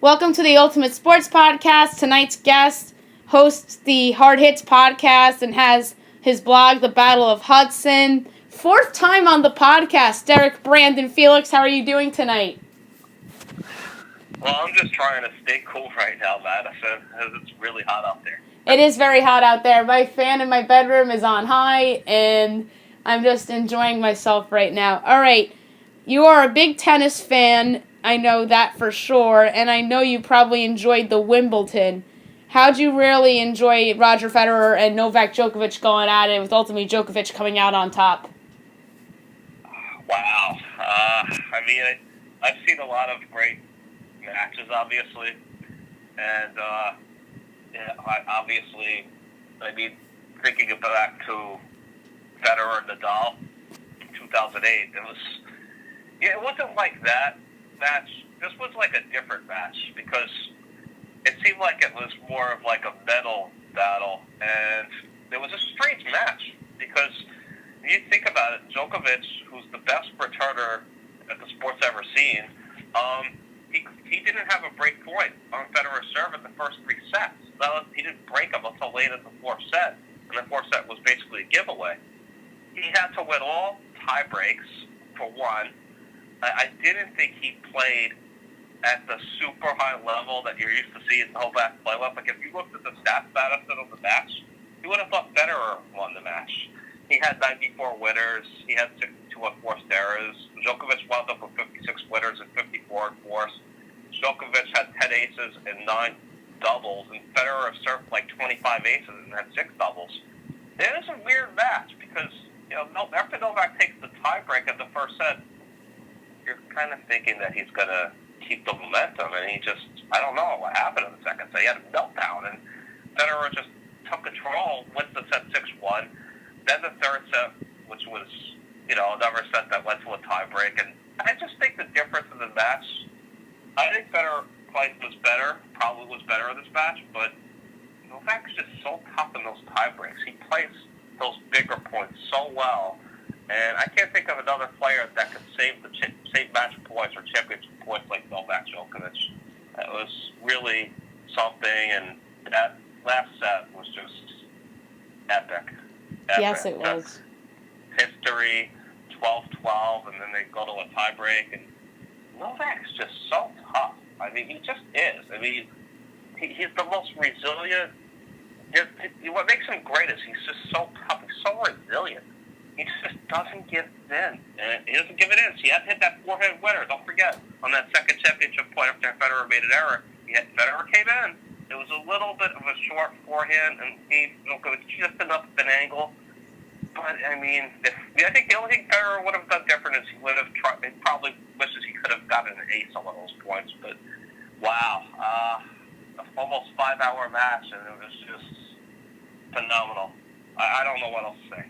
Welcome to the Ultimate Sports Podcast. Tonight's guest hosts the Hard Hits podcast and has his blog, The Battle of Hudson. Fourth time on the podcast, Derek, Brandon, Felix. How are you doing tonight? Well, I'm just trying to stay cool right now, Madison, because it's really hot out there. It is very hot out there. My fan in my bedroom is on high, and I'm just enjoying myself right now. All right, you are a big tennis fan. I know that for sure, and I know you probably enjoyed the Wimbledon. How'd you really enjoy Roger Federer and Novak Djokovic going at it, with ultimately Djokovic coming out on top? Wow. I've seen a lot of great matches, obviously, and thinking back to Federer and Nadal, 2008, it wasn't like that match. This was like a different match because it seemed like it was more of like a mental battle, and it was a strange match because when you think about it, Djokovic, who's the best returner that the sport's ever seen, he didn't have a break point on Federer's serve in the first three sets. He didn't break them until late in the fourth set, and the fourth set was basically a giveaway. He had to win all tie breaks, for one. I didn't think he played at the super high level that you're used to seeing Novak play with. Like, if you looked at the stats benefit of the match, you would have thought Federer won the match. He had 94 winners. He had 62 unforced errors. Djokovic wound up with 56 winners and 54 unforced. Djokovic had 10 aces and 9 doubles, and Federer served like 25 aces and had 6 doubles. It is a weird match because, after Novak takes the tiebreak at the first set, you're kind of thinking that he's going to keep the momentum, and I don't know what happened in the second set. He had a meltdown, and Federer just took control, wins the set 6-1. Then the third set, which was, another set that led to a tiebreak, and I just think the difference in the match, I think Federer probably was better in this match, but Novak's just so tough in those tiebreaks. He plays those bigger points so well, and I can't think of another player that could save match points or championship points like Novak Djokovic. It was really something, and that last set was just epic. Yes, it was. History, 12-12, and then they go to a tiebreak, and Novak's just so tough. I mean, he just is. I mean, he's the most resilient. What makes him great is he's just so tough. He's so resilient. He just doesn't give in. And he doesn't give it in. So he had to hit that forehand winner. Don't forget, on that second championship point after Federer made an error, Federer came in. It was a little bit of a short forehand, and he just enough of an angle. But, I mean, I think the only thing Federer would have done different is he would have tried. He probably wishes he could have gotten an ace on one of those points. But, wow. Almost 5-hour match, and it was just phenomenal. I don't know what else to say.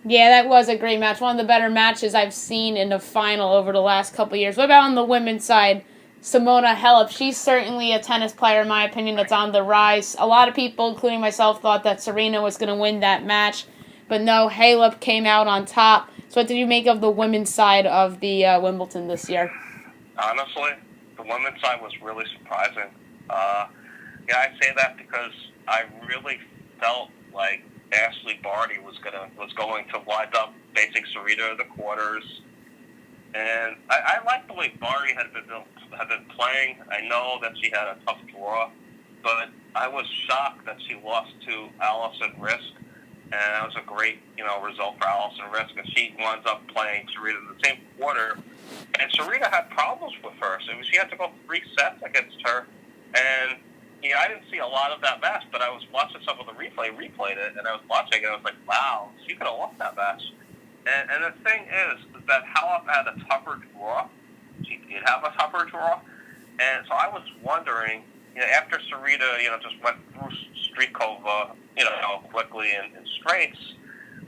Yeah, that was a great match. One of the better matches I've seen in a final over the last couple of years. What about on the women's side? Simona Halep, she's certainly a tennis player, in my opinion, that's on the rise. A lot of people, including myself, thought that Serena was going to win that match. But no, Halep came out on top. So what did you make of the women's side of the Wimbledon this year? Honestly, the women's side was really surprising. I say that because I really felt like Ashley Barty was going to wind up facing Serena in the quarters, and I liked the way Barty had been playing. I know that she had a tough draw, but I was shocked that she lost to Allison Risk, and that was a great result for Allison Risk, and she winds up playing Serena in the same quarter, and Serena had problems with her, so she had to go 3 sets against her, and I didn't see a lot of that match, but I was watching some of the replayed it, and I was watching it, and I was like, wow, she could have lost that match. And the thing is that Halep had a tougher draw. She did have a tougher draw. And so I was wondering, after Serena, just went through Strikova, quickly in straights,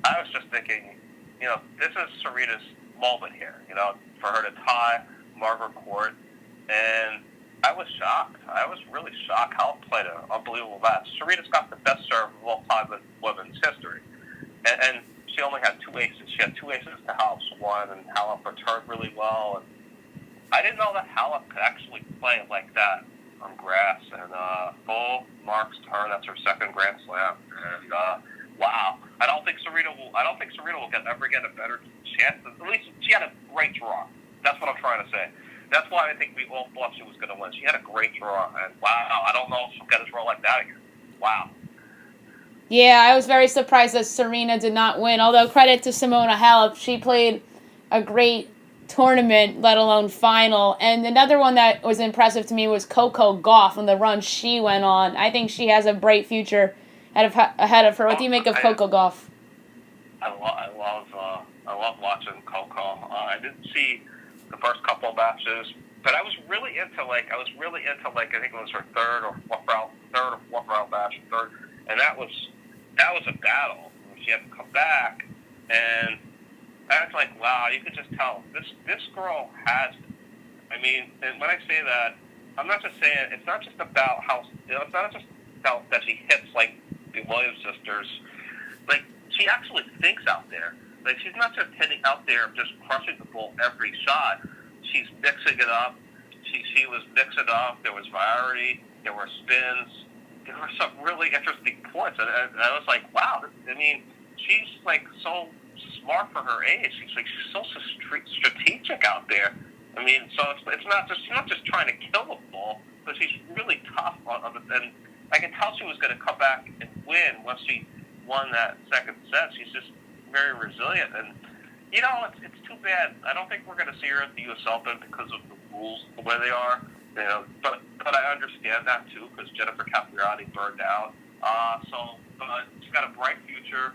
I was just thinking, this is Serena's moment here, for her to tie Margaret Court. And I was shocked. I was really shocked. Halep played an unbelievable match. Serena's got the best serve of all time in women's history. And she only had 2 aces. She had 2 aces to Halep's 1, and Halep returned really well. And I didn't know that Halep could actually play like that on grass, and full marks to her. That's her second Grand Slam, and wow, I don't think Serena will ever get a better chance. At least she had a great draw. That's what I'm trying to say. That's why I think we all thought she was going to win. She had a great draw, and wow, I don't know if she'll get a draw like that again. Wow. Yeah, I was very surprised that Serena did not win. Although credit to Simona Halep, she played a great tournament, let alone final. And another one that was impressive to me was Coco Gauff and the run she went on. I think she has a bright future ahead of her. What do you make of Coco Gauff? I love watching Coco. I didn't see the first couple of matches, but I was really into I think it was her third or fourth round match, and that was a battle. She had to come back, and I was like, wow, you could just tell this girl has. I mean, and when I say that, I'm not just saying it's not just about it's not just about that she hits like the Williams sisters. Like, she actually thinks out there. Like, she's not just hitting out there, just crushing the ball every shot. She's mixing it up. She was mixing up. There was variety. There were spins. There were some really interesting points. And I was like, wow. I mean, she's, like, so smart for her age. She's so strategic out there. I mean, so she's not just trying to kill the ball, but she's really tough on it. And I can tell she was going to come back and win once she won that second set. She's just very resilient, and it's too bad. I don't think we're going to see her at the U.S. Open because of the rules the way they are. But I understand that too, because Jennifer Capriati burned out. But she's got a bright future,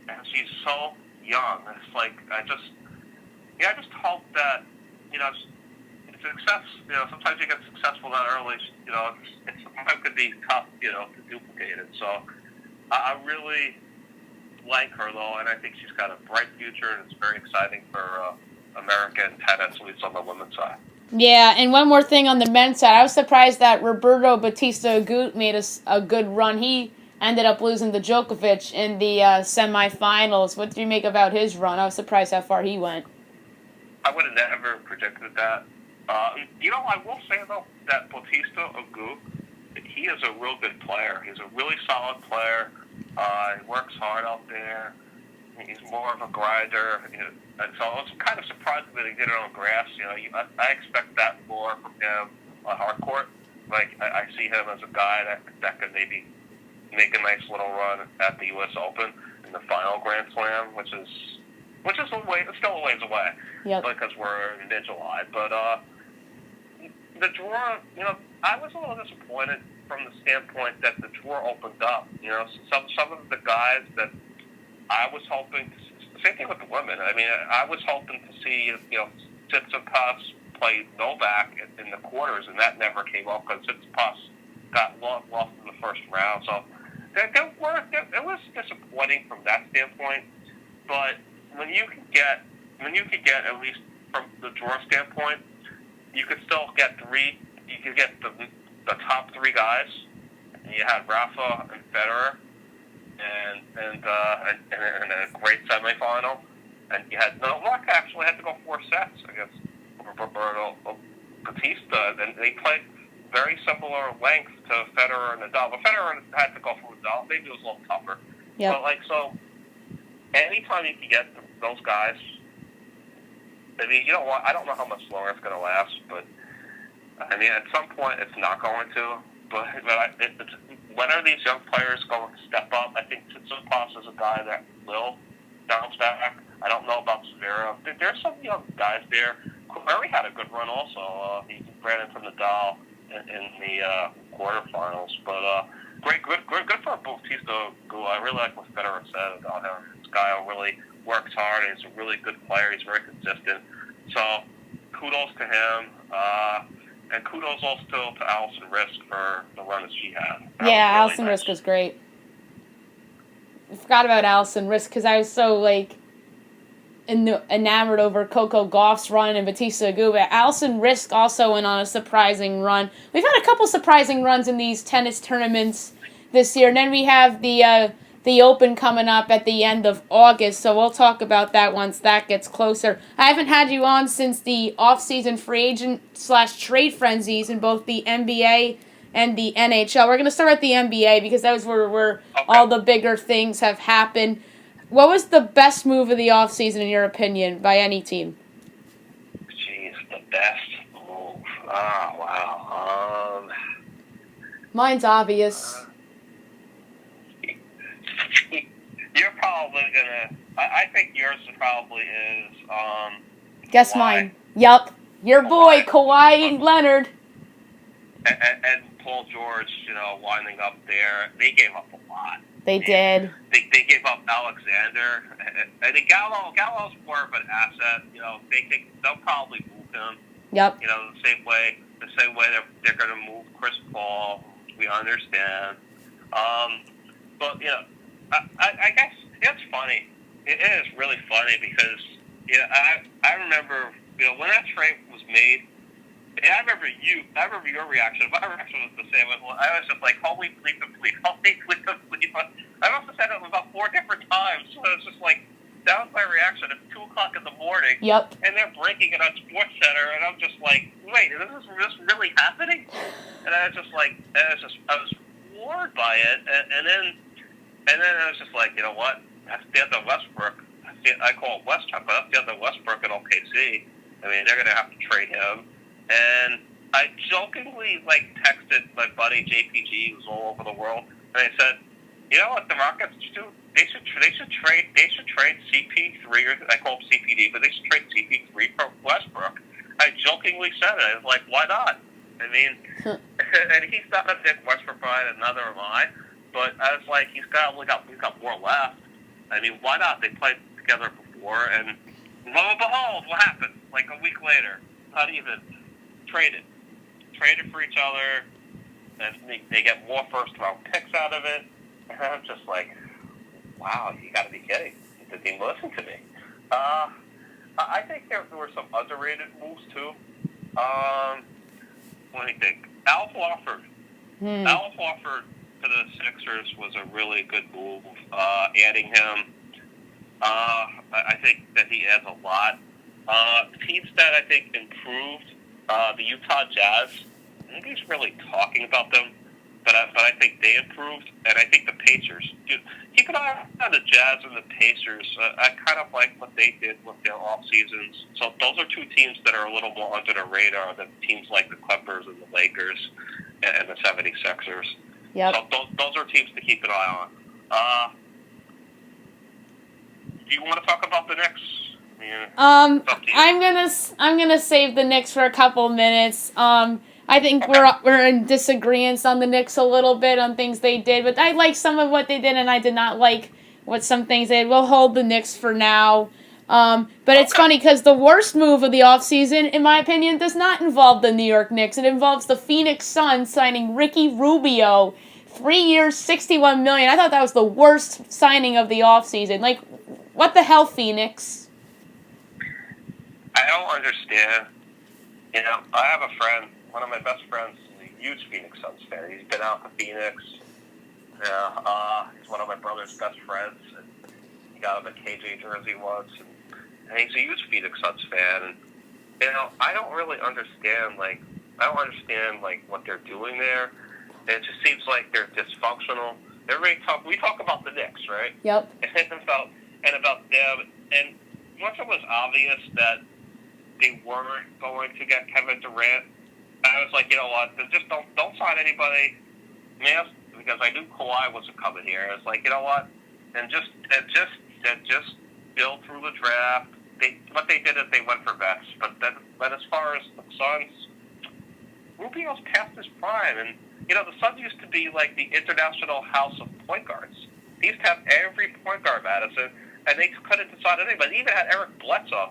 and she's so young. It's like I just hope that it's success. Sometimes you get successful that early. It sometimes could be tough, to duplicate it. So I really like her, though, and I think she's got a bright future, and it's very exciting for American tennis, at least on the women's side. Yeah, and one more thing on the men's side. I was surprised that Roberto Bautista Agut made a good run. He ended up losing to Djokovic in the semifinals. What do you make about his run? I was surprised how far he went. I would have never predicted that. I will say, though, that Bautista Agut, he is a real good player. He's a really solid player. He works hard out there. He's more of a grinder. And so I was kind of surprised that he did it on grass. I expect that more from him on hard court. Like, I see him as a guy that could maybe make a nice little run at the U.S. Open in the final Grand Slam, which is still a ways away. Yep. Because we're in mid-July. But the draw, I was a little disappointed from the standpoint that the draw opened up. Some of the guys that I was hoping to, same thing with the women. I mean, I was hoping to see, Tsitsipas play Novak in the quarters, and that never came up because Tsitsipas got lost in the first round. So it was disappointing from that standpoint. But when you could get at least from the draw standpoint, you could still get three. You could get the top three guys. And you had Rafa and Federer, and a great semifinal. And you had Novak actually had to go 4 sets against Roberto Bautista, and they played very similar length to Federer and Nadal. But Federer had to go for Nadal. Maybe it was a little tougher. Yep. But anytime you can get those guys, I mean, I don't know how much longer it's going to last, but I mean, at some point it's not going to. But when are these young players going to step up? I think Tsitsipas is a guy that will bounce back. I don't know about Zverev. There's some young guys there. Murray had a good run also. He ran into Nadal in the quarterfinals. But good for Bautista. I really like what Federer said about him. This guy really works hard. He's a really good player. He's very consistent. So kudos to him. And kudos also to Alison Risk for the run that she had. Yeah, Alison Risk was great. I forgot about Alison Risk because I was so, enamored over Coco Gauff's run and Bautista Agut. But Alison Risk also went on a surprising run. We've had a couple surprising runs in these tennis tournaments this year. And then we have the the Open coming up at the end of August, so we'll talk about that once that gets closer. I haven't had you on since the off-season free agent / trade frenzies in both the NBA and the NHL. We're going to start at the NBA because that was where all the bigger things have happened. What was the best move of the offseason in your opinion by any team? Jeez, the best move. Oh, wow. Mine's obvious. You're probably gonna. I think yours probably is. Guess Kawhi. mine. Yup. Your boy, Kawhi Leonard. And Paul George, winding up there. They gave up a lot. They did. They gave up Alexander. And Gallo's more of an asset. They'll probably move him. Yep. The same way they're going to move Chris Paul. We understand. But I guess it's funny. It is really funny because I remember when that trade was made. And I remember your reaction. My reaction was the same. I was just like, holy bleep and bleep, holy bleep and bleep. I must have said it about 4 different times. So it was just like, that was my reaction at 2 o'clock in the morning. Yep. And they're breaking it on SportsCenter, and I'm just like, wait, is this really happening? And I was just like, I was floored by it. And then I was just like, you know what? That's the end of Westbrook. I call it Westbrook, but that's the end of Westbrook at OKC. I mean, they're going to have to trade him. And I jokingly texted my buddy JPG, who's all over the world, and I said, you know what the Rockets do? They should trade CP3, or I call him CPD, but they should trade CP3 for Westbrook. I jokingly said it. I was like, why not? I mean, and he's not a big Westbrook fan, and neither am I. But I was like, he's got more left. I mean, why not? They played together before, and lo and behold, what happened? Like a week later, not even. Traded for each other, and they get more first-round picks out of it. And I'm just like, wow, you got to be kidding. The team listen to me. I think there were some underrated moves, too. What do you think? Al Horford. Al Horford to the Sixers was a really good move. Adding him, I think that he adds a lot. Teams that I think improved, the Utah Jazz, nobody's really talking about them, but I think they improved, and I think the Pacers. Dude, keep an eye on the Jazz and the Pacers. I kind of like what they did with their off seasons. So those are 2 teams that are a little more under the radar than teams like the Clippers and the Lakers and the 76ers. Yep. So those are teams to keep an eye on. Do you want to talk about the Knicks? I'm gonna save the Knicks for a couple minutes. I think we're in disagreement on the Knicks a little bit on things they did, but I like some of what they did, and I did not like what some things they did. We'll hold the Knicks for now. But it's funny because the worst move of the offseason, in my opinion, does not involve the New York Knicks. It involves the Phoenix Suns signing Ricky Rubio, 3 years, $61 million. I thought that was the worst signing of the offseason. Like, what the hell, Phoenix? I don't understand. I have a friend, one of my best friends, is a huge Phoenix Suns fan. He's been out to Phoenix. He's one of my brother's best friends. And he got him a KJ jersey once, and he's a huge Phoenix Suns fan. And I don't really understand. What they're doing there. It just seems like they're dysfunctional. We talk about the Knicks, right? Yep. and about them. And once it was obvious that they weren't going to get Kevin Durant, I was like, you know what? Just don't sign anybody, man, because I knew Kawhi wasn't coming here. I was like, you know what? And just build through the draft. What they did is they went for vets. But as far as the Suns, Rubio's past his prime, and the Suns used to be like the international house of point guards. They used to have every point guard, Madison, and they couldn't decide anything. But they even had Eric Bledsoe.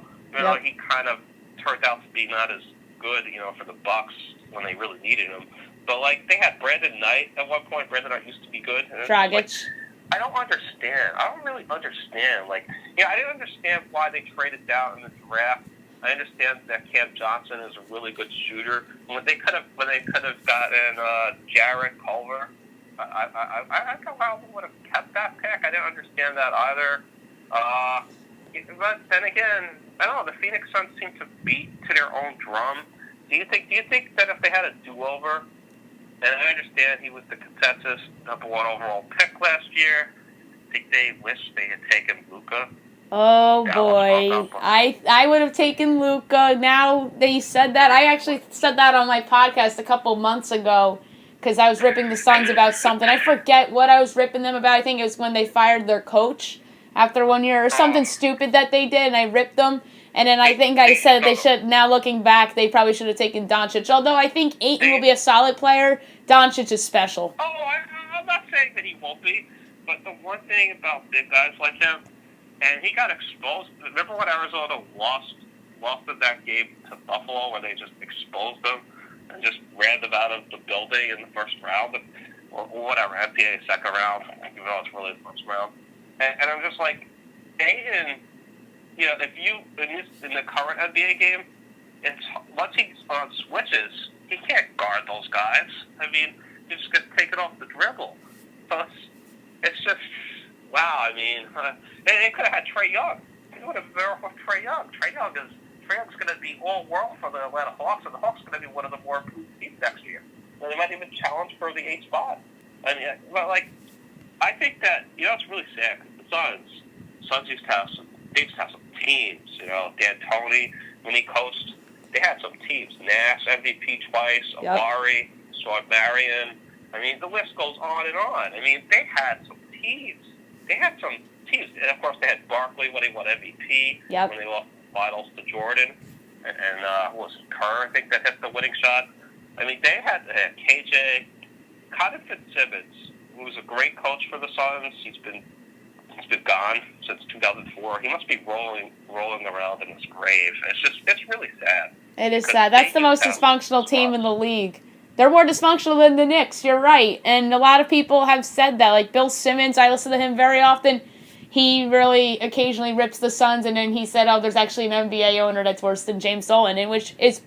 He kind of turned out to be not as good, for the Bucks when they really needed him. But they had Brandon Knight at one point. Brandon Knight used to be good. Dragic. I don't understand. I don't really understand. I didn't understand why they traded down in the draft. I understand that Cam Johnson is a really good shooter. When they could have gotten Jarrett Culver, I probably would have kept that pick. I didn't understand that either. But then again, I don't know. The Phoenix Suns seem to beat to their own drum. Do you think that if they had a do-over, and I understand he was the consensus #1 overall pick last year, I think they wish they had taken Luka? Oh boy, I would have taken Luka. Now that you said that, I actually said that on my podcast a couple months ago because I was ripping the Suns about something. I forget what I was ripping them about. I think it was when they fired their coach after 1 year or something stupid that they did, and I ripped them. And then I think I said they should. Now looking back, they probably should have taken Doncic. Although I think Ayton will be a solid player, Doncic is special. Oh, I'm not saying that he won't be, but the one thing about big guys like him. And he got exposed. Remember when Arizona lost in that game to Buffalo, where they just exposed them and just ran them out of the building in the first round, or whatever, NBA second round, even though it's really the first round. And I'm just like, Aiden, if you in the current NBA game, it's once he's on switches, he can't guard those guys. I mean, he just gets taken off the dribble. So it's just. Wow, I mean, they could have had Trae Young. They would have verified Trae Young. Trae Young's going to be all world for the Atlanta Hawks, and the Hawks are going to be one of the more improved teams next year. And they might even challenge for the 8th spot. I mean, I think that it's really sad. The Suns used to have some teams. D'Antoni when he coached, they had some teams. Nash MVP twice, Amari, Sean Marion. I mean, the list goes on and on. I mean, they had some teams. They had some teams, and of course they had Barkley when he won MVP, when they lost the finals to Jordan, and who was it, Kerr, I think, that hit the winning shot. I mean, they had KJ, Connor Fitzsimmons, who was a great coach for the Suns. He's been gone since 2004. He must be rolling around in his grave. It's really sad. It is sad. That's the most dysfunctional team in the league. They're more dysfunctional than the Knicks, you're right. And a lot of people have said that. Like Bill Simmons, I listen to him very often. He really occasionally rips the Suns, and then he said, there's actually an NBA owner that's worse than James Dolan, and which is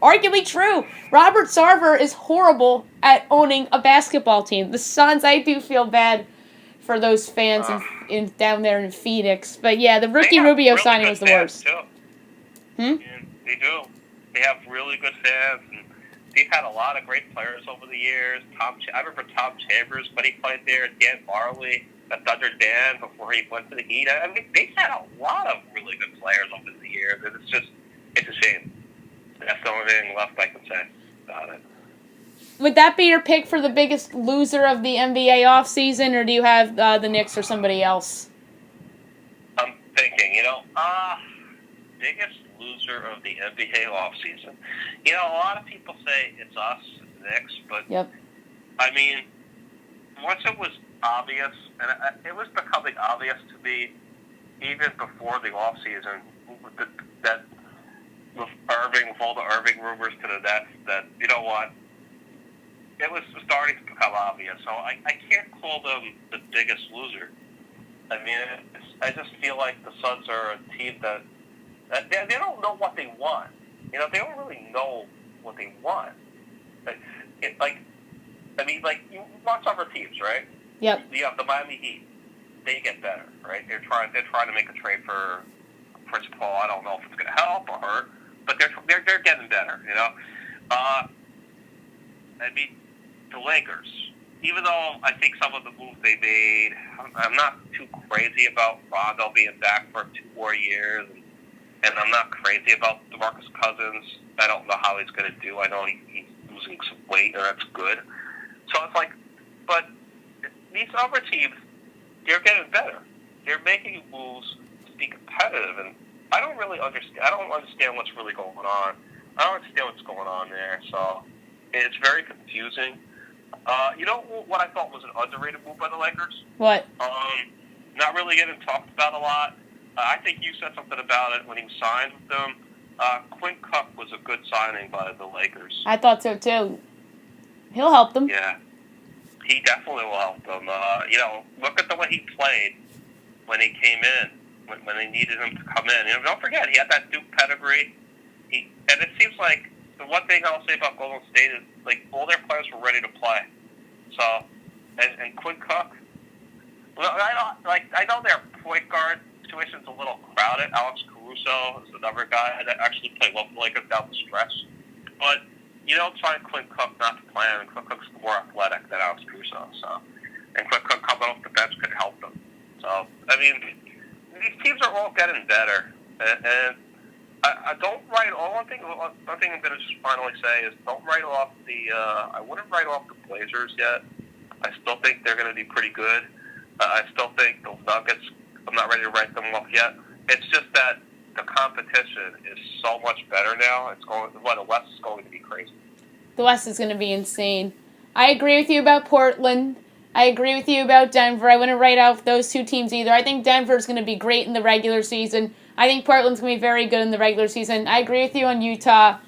arguably true. Robert Sarver is horrible at owning a basketball team. The Suns, I do feel bad for those fans in down there in Phoenix. But yeah, the Ricky Rubio really signing was the worst. Too. They do. They have really good fans, and they've had a lot of great players over the years. I remember Tom Chambers when he played there, Dan Barley, Thunder Dan before he went to the Heat. I mean, they've had a lot of really good players over the years, and it's a shame. That's the only thing left I can say about it. Would that be your pick for the biggest loser of the NBA offseason, or do you have the Knicks or somebody else? I'm thinking, biggest loser of the NBA offseason. A lot of people say it's us, the Knicks, but I mean, once it was obvious, and it was becoming obvious to me even before the offseason, that with all the Irving rumors to the Nets, that, it was starting to become obvious. So I can't call them the biggest loser. I mean, I just feel like the Suns are a team that they don't know what they want. They don't really know what they want. You watch other teams, right? Yep. You have the Miami Heat. They get better, right? They're trying to make a trade for Chris Paul. I don't know if it's going to help or hurt, but they're getting better. The Lakers. Even though I think some of the moves they made, I'm not too crazy about Rondo being back for 2 more years, and I'm not crazy about DeMarcus Cousins. I don't know how he's going to do. I know he's losing some weight, and that's good. So it's like, but these other teams, they're getting better. They're making moves to be competitive, and I don't understand what's really going on. I don't understand what's going on there, so it's very confusing. What I thought was an underrated move by the Lakers? What? Not really getting talked about a lot. I think you said something about it when he signed with them. Quinn Cook was a good signing by the Lakers. I thought so, too. He'll help them. Yeah. He definitely will help them. Look at the way he played when he came in, when they needed him to come in. Don't forget, he had that Duke pedigree. And it seems like the one thing I'll say about Golden State is, all their players were ready to play. So, and Quinn Cook. Well, I know their point guard situation's a little crowded. Alex Caruso is another guy that actually played well for the Lakers down the stretch. But you don't find Quinn Cook not to play, and Quinn Cook's more athletic than Alex Caruso. And Quinn Cook coming off the bench could help them. So, I mean, these teams are all getting better. And I don't write off. One thing I'm going to just finally say is don't write off I wouldn't write off the Blazers yet. I still think they're going to be pretty good. I still think the Nuggets, I'm not ready to write them off yet. It's just that the competition is so much better now. The West is going to be crazy. The West is going to be insane. I agree with you about Portland. I agree with you about Denver. I wouldn't write off those two teams either. I think Denver's going to be great in the regular season. I think Portland's going to be very good in the regular season. I agree with you on Utah.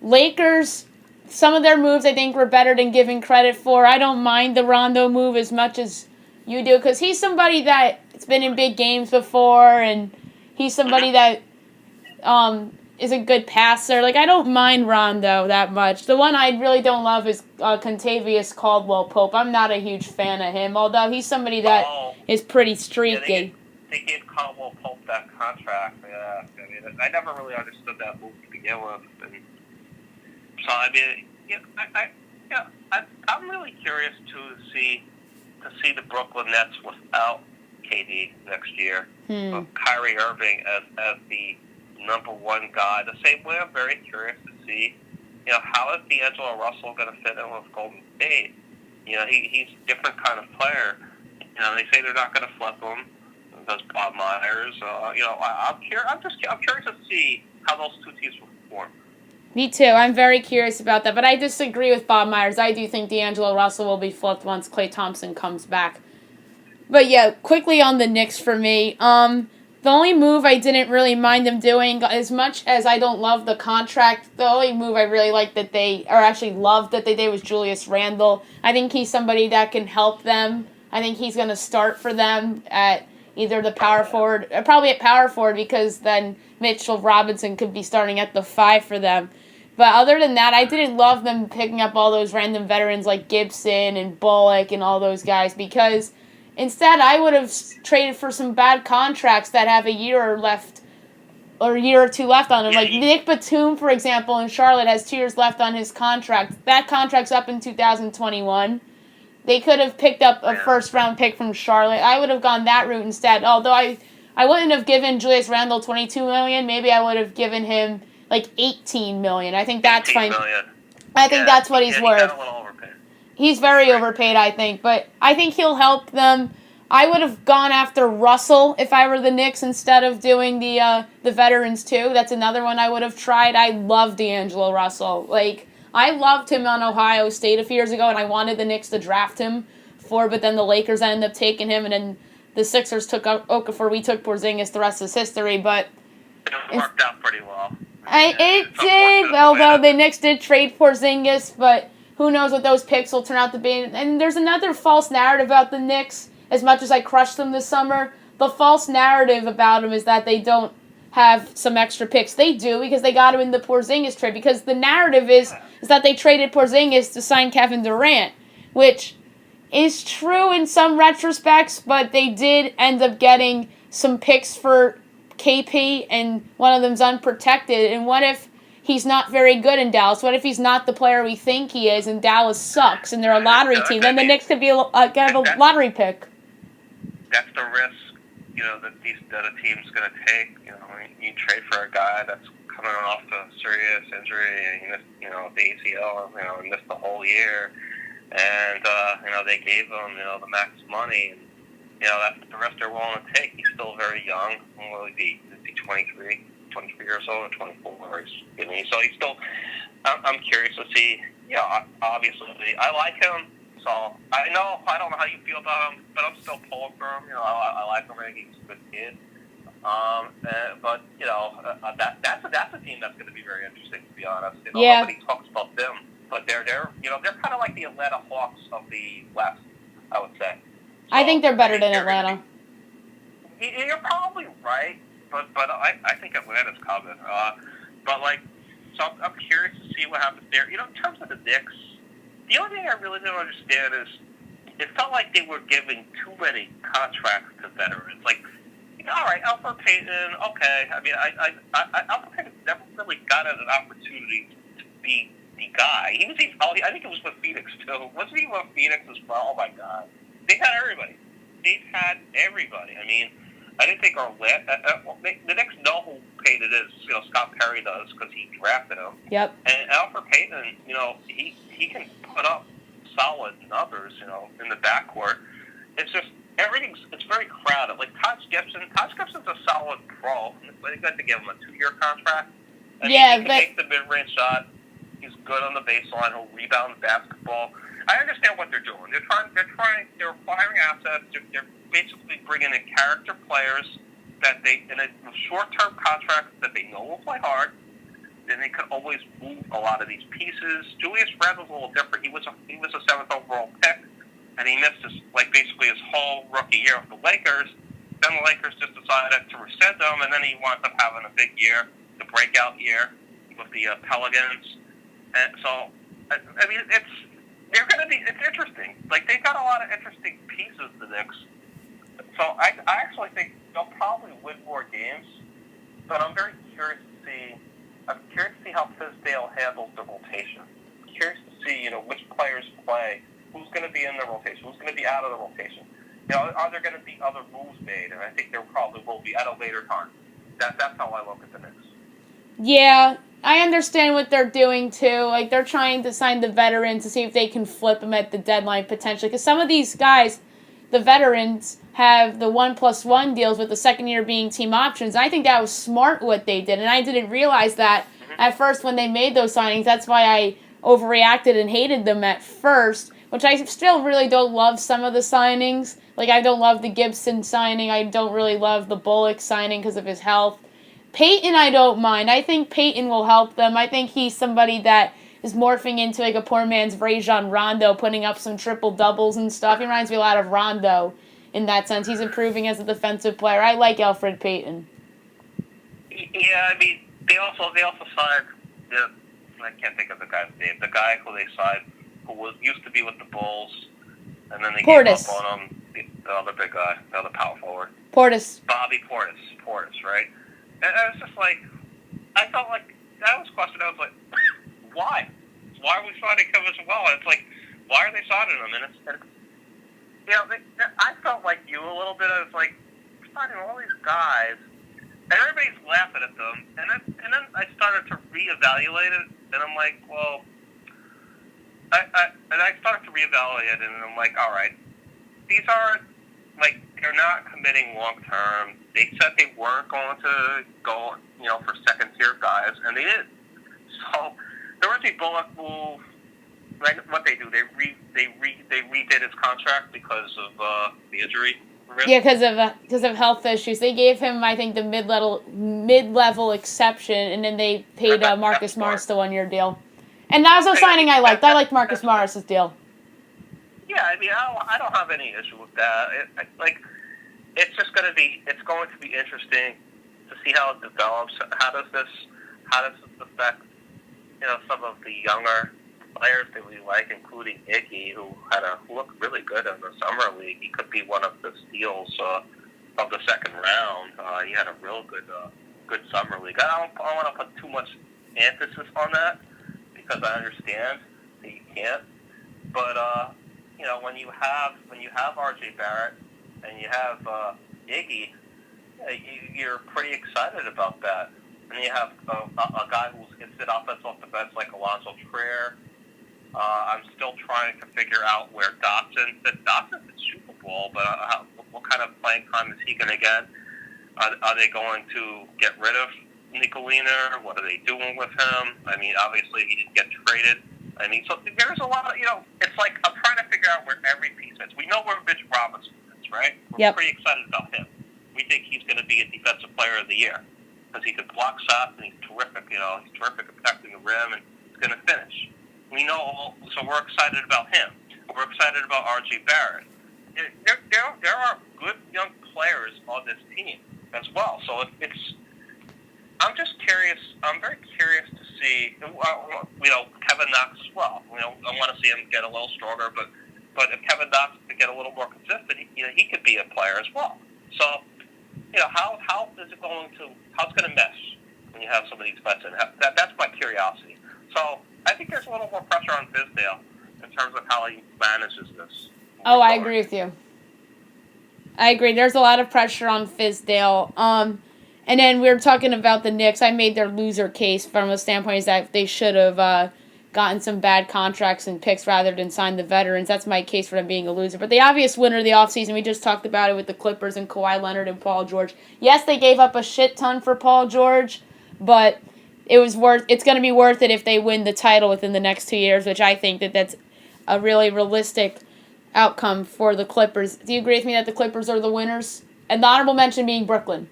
Lakers, some of their moves I think were better than given credit for. I don't mind the Rondo move as much as you do because he's somebody that's been in big games before and he's somebody that is a good passer. Like, I don't mind Rondo that much. The one I really don't love is Contavious Caldwell-Pope. I'm not a huge fan of him, although he's somebody that is pretty streaky. Yeah, they gave Caldwell-Pope that contract. Yeah, I mean, I never really understood that move to begin with. And so, I mean, I'm really curious to see the Brooklyn Nets without KD next year. Kyrie Irving as the number one guy. The same way I'm very curious to see, how is D'Angelo Russell going to fit in with Golden State? He's a different kind of player. They say they're not going to flip him. Does Bob Myers? I'm curious to see how those two teams will perform. Me too. I'm very curious about that, but I disagree with Bob Myers. I do think D'Angelo Russell will be flipped once Klay Thompson comes back. But yeah, quickly on the Knicks for me. The only move I didn't really mind them doing, as much as I don't love the contract, the only move I really liked loved that they did was Julius Randle. I think he's somebody that can help them. I think he's going to start for them at either the power forward, probably at power forward because then Mitchell Robinson could be starting at the 5 for them. But other than that, I didn't love them picking up all those random veterans like Gibson and Bullock and all those guys because instead I would have traded for some bad contracts that have a year or two left on them. Like Nick Batum, for example, in Charlotte has 2 years left on his contract. That contract's up in 2021. They could have picked up a first-round pick from Charlotte. I would have gone that route instead. Although I wouldn't have given Julius Randle $22 million. Maybe I would have given him like $18 million. I think that's fine. I think that's what he's worth. He's very overpaid, I think. But I think he'll help them. I would have gone after Russell if I were the Knicks instead of doing the veterans too. That's another one I would have tried. I love D'Angelo Russell. I loved him on Ohio State a few years ago, and I wanted the Knicks to draft him but then the Lakers ended up taking him, and then the Sixers took Okafor. We took Porzingis. The rest is history, but it worked out pretty well. It did, although the Knicks did trade Porzingis, but who knows what those picks will turn out to be. And there's another false narrative about the Knicks, as much as I crushed them this summer. The false narrative about them is that they don't have some extra picks. They do, because they got him in the Porzingis trade, because the narrative is that they traded Porzingis to sign Kevin Durant, which is true in some retrospects, but they did end up getting some picks for KP, and one of them's unprotected. And what if he's not very good in Dallas? What if he's not the player we think he is, and Dallas sucks, and they're a lottery team? Then the Knicks could be have a lottery pick. That's the risk, that a team's going to take. You trade for a guy that's coming off a serious injury, and he missed, the ACL, and missed the whole year. And, they gave him, the max money, and, that's the risk they're willing to take. He's still very young. Will he be 23 years old or 24? So he's still, I'm curious to see, obviously, I like him. So I don't know how you feel about him, but I'm still pulling for him. I like him. I think he's a good kid. But that's a team that's going to be very interesting, to be honest. Nobody talks about them, but they're kind of like the Atlanta Hawks of the West, I would say. So, I think they're better than Atlanta. You're probably right, but I think Atlanta's coming. So I'm curious to see what happens there. In terms of the Knicks, the only thing I really don't understand is it felt like they were giving too many contracts to veterans. Like, all right, Alfred Payton, okay. I mean, Alfred Payton never really got an opportunity to be the guy. He was even, I think it was with Felix, too. Wasn't he with Felix as well? Oh, my God. They've had everybody. I mean, I didn't think the Knicks know who Payton is. Scott Perry does because he drafted him. Yep. And Alfred Payton, he can put up solid numbers, in the backcourt. It's just it's very crowded. Like Taj Gibson's a solid pro. They got to give him a 2-year contract. He can make the mid-range shot. He's good on the baseline. He'll rebound the basketball. I understand what they're doing. They're acquiring assets. They're basically bringing in character players that in a short-term contract that they know will play hard. Then they could always move a lot of these pieces. Julius Randle's a little different. He was a 7th overall pick, and he missed basically his whole rookie year with the Lakers. Then the Lakers just decided to rescind him, and then he winds up having a big year, the breakout year with the Pelicans. And so, I mean, it's interesting. Like, they've got a lot of interesting pieces, the Knicks. So I actually think they'll probably win more games, but I'm very curious to see. I'm curious to see how Fizdale handles the rotation. I'm curious to see, which players play, who's going to be in the rotation, who's going to be out of the rotation. Are there going to be other moves made? And I think there probably will be at a later time. That's how I look at the Knicks. Yeah, I understand what they're doing, too. Like, they're trying to sign the veterans to see if they can flip them at the deadline, potentially. Because some of these guys, the veterans, have the 1+1 deals with the second year being team options. And I think that was smart what they did. And I didn't realize that at first when they made those signings. That's why I overreacted and hated them at first, which I still really don't love some of the signings. Like, I don't love the Gibson signing. I don't really love the Bullock signing because of his health. Payton, I don't mind. I think Payton will help them. I think he's somebody that is morphing into like a poor man's Rajon Rondo, putting up some triple-doubles and stuff. He reminds me a lot of Rondo in that sense. He's improving as a defensive player. I like Elfrid Payton. Yeah, I mean, they also signed, I can't think of the guy's name, the guy who they signed who used to be with the Bulls, and then they gave up on him, the other big guy, the other power forward. Portis. Bobby Portis, right? And I was just like, I felt like, that was a question, I was like, why? Why are we signing him as well? And it's like, why are they signing him? And I felt like you a little bit. I was like, we're signing all these guys, and everybody's laughing at them. And then I started to reevaluate it, and I'm like, well, I started to reevaluate it, and I'm like, all right, these aren't, like, they're not committing long term. They said they weren't going to go, for second tier guys, and they did. So the Reggie Bullock move, like what they do, they redid his contract because of the injury risk. Yeah, because of health issues. They gave him, I think, the mid-level exception, and then they paid Marcus Morris the 1-year deal. And that was a signing I liked. I liked Marcus Morris's deal. Yeah, I mean, I don't have any issue with that. It's going to be interesting to see how it develops. How does this affect, some of the younger players that we like, including Iggy, who looked really good in the summer league. He could be one of the steals of the second round. He had a real good summer league. I don't want to put too much emphasis on that because I understand that you can't. But when you have R.J. Barrett and you have Iggy, you're pretty excited about that. And you have a guy who's instant offense off the bench like Alonzo Trier. I'm still trying to figure out where Dotson's at Super Bowl, but what kind of playing time is he going to get? Are they going to get rid of Nicolina? What are they doing with him? I mean, obviously he didn't get traded. I mean, so there's a lot of, it's like I'm trying to figure out where every piece is. We know where Mitch Robinson is, right? We're pretty excited about him. We think he's going to be a defensive player of the year because he can block shots and he's terrific, he's terrific at protecting the rim and he's going to finish. We know, so we're excited about him. We're excited about R.J. Barrett. There are good young players on this team as well. So I'm just curious. I'm very curious to see, Kevin Knox as well. I want to see him get a little stronger, but But if Kevin Knox could get a little more consistent, he could be a player as well. So, how is it going to, how's it going to mesh when you have some of these vets in? That's my curiosity. So, I think there's a little more pressure on Fizdale in terms of how he manages this. Oh, I agree with you. I agree. There's a lot of pressure on Fizdale. And then we were talking about the Knicks. I made their loser case from a standpoint is that they should have gotten some bad contracts and picks rather than sign the veterans. That's my case for them being a loser. But the obvious winner of the offseason, we just talked about it with the Clippers and Kawhi Leonard and Paul George. Yes, they gave up a shit ton for Paul George, but it's going to be worth it if they win the title within the next 2 years, which I think that's a really realistic outcome for the Clippers. Do you agree with me that the Clippers are the winners? And the honorable mention being Brooklyn.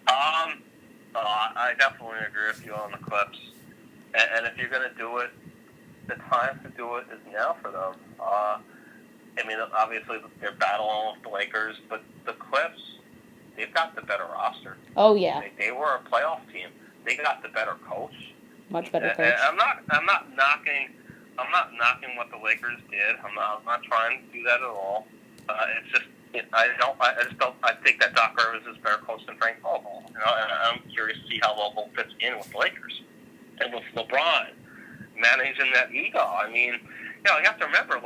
I definitely agree with you on the Clips. And if you're going to do it, the time to do it is now for them. Obviously they're battling with the Lakers, but the Clips, they've got the better roster. Oh yeah. They were a playoff team. They got the better coach. Much better coach. And I'm not knocking what the Lakers did. I'm not trying to do that at all. It's just I think that Doc Rivers is better coach than Frank Vogel. I'm curious to see how Vogel fits in with the Lakers and with LeBron managing that ego. You have to remember,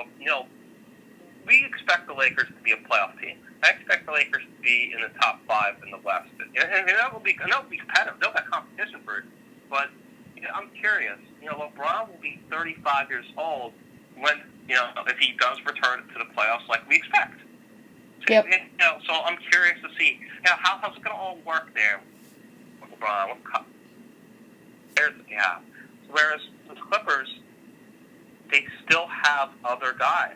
we expect the Lakers to be a playoff team. I expect the Lakers to be in the top 5 in the West, and that will be competitive. They'll have competition for it, but I'm curious. LeBron will be 35 years old when if he does return to the playoffs like we expect. Yep. So I'm curious to see how's it going to all work there with LeBron. Whereas the Clippers, they still have other guys.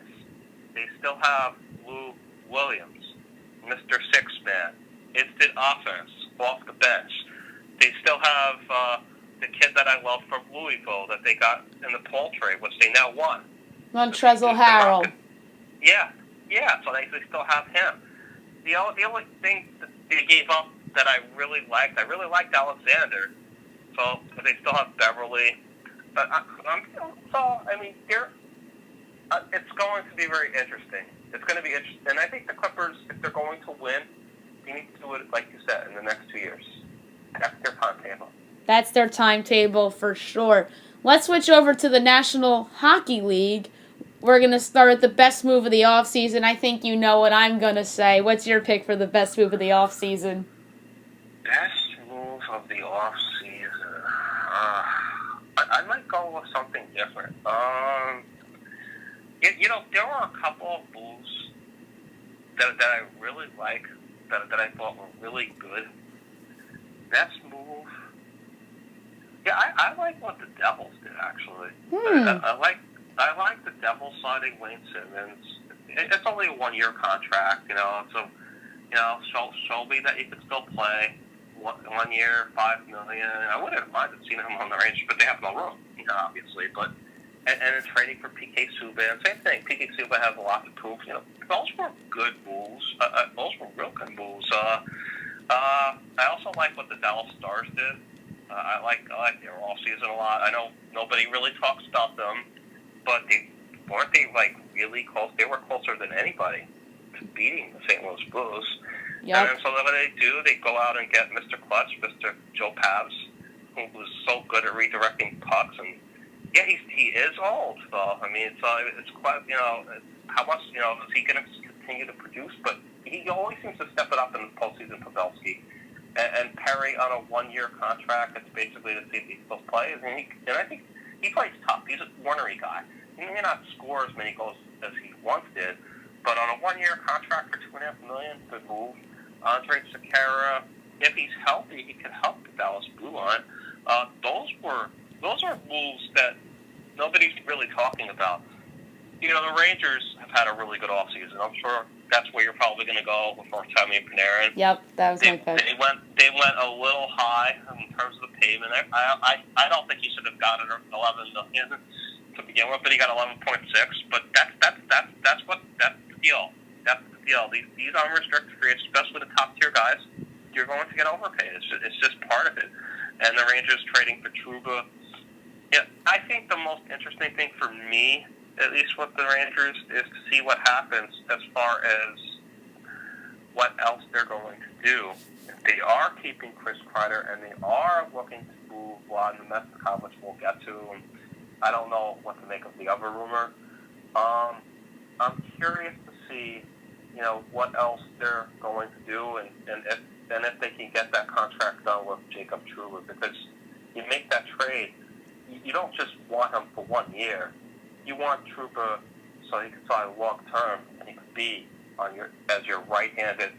They still have Lou Williams, Mr. Six-Man, instant offense off the bench. They still have the kid that I love from Louisville that they got in the Paul trade, which they now won. Montrezl Harrell. Yeah, so they still have him. The only thing that they gave up that I really liked Alexander. So they still have Beverly. But it's going to be very interesting. It's going to be interesting, and I think the Clippers, if they're going to win, they need to do it like you said in the next 2 years. That's their timetable. That's their timetable for sure. Let's switch over to the National Hockey League. We're going to start with the best move of the offseason. I think you know what I'm going to say. What's your pick for the best move of the offseason? Best move of the offseason? I might go with something different. There were a couple of moves that I really like, that I thought were really good. Best move? Yeah, I like what the Devils did, actually. I like the Devils signing Wayne Simmons. It's only a 1-year contract, so, show me that you can still play. 1 year, $5 million. I wouldn't have minded seeing him on the Rangers, but they have no room, obviously. But and then trading for PK Subban, same thing. PK Subban has a lot to prove. Those were good moves. Those were real good moves. I also like what the Dallas Stars did. I like their all season a lot. I know nobody really talks about them, but weren't they really close? They were closer than anybody to beating the St. Louis Blues. Yep. And so what do? They go out and get Mr. Clutch, Mr. Joe Pabs, who was so good at redirecting pucks. And yeah, he is old, though. It's quite, how much, is he going to continue to produce? But he always seems to step it up in the postseason, Pavelski. And Perry on a 1-year contract, it's basically to see if he still plays. And I think he plays tough. He's a cornery guy. He may not score as many goals as he once did, but on a 1-year contract for $2.5 million, good move. Andre Sekera, if he's healthy, he can help the Dallas Blue Line. Those are moves that nobody's really talking about. The Rangers have had a really good offseason. I'm sure that's where you're probably going to go with Artemi Panarin. Yep, that was my pick. They went a little high in terms of the payment. I don't think he should have gotten $11 million to begin with, but he got 11.6. But that's the deal. That's the deal. These unrestricted free agents, especially the top tier guys, you're going to get overpaid. It's just part of it. And the Rangers trading for Trouba. Yeah, I think the most interesting thing for me at least with the Rangers, is to see what happens as far as what else they're going to do. If they are keeping Chris Kreider and they are looking to move Vladimir Mestikov, which we'll get to, and I don't know what to make of the other rumor. I'm curious to see, what else they're going to do, and if they can get that contract done with Jacob Trouba, because you make that trade, you don't just want him for 1 year. You want Trouba so he can sign long term and he can be as your right-handed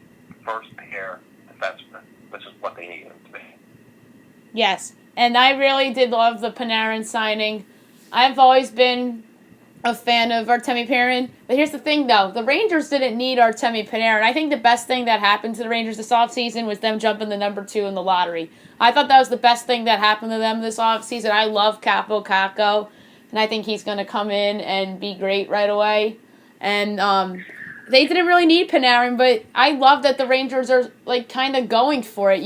first pair defenseman, which is what they need him to be. Yes, and I really did love the Panarin signing. I've always been a fan of Artemi Panarin, but here's the thing, though. The Rangers didn't need Artemi Panarin. I think the best thing that happened to the Rangers this offseason was them jumping the number 2 in the lottery. I thought that was the best thing that happened to them this offseason. I love Capo Caco, and I think he's going to come in and be great right away. And they didn't really need Panarin, but I love that the Rangers are kind of going for it,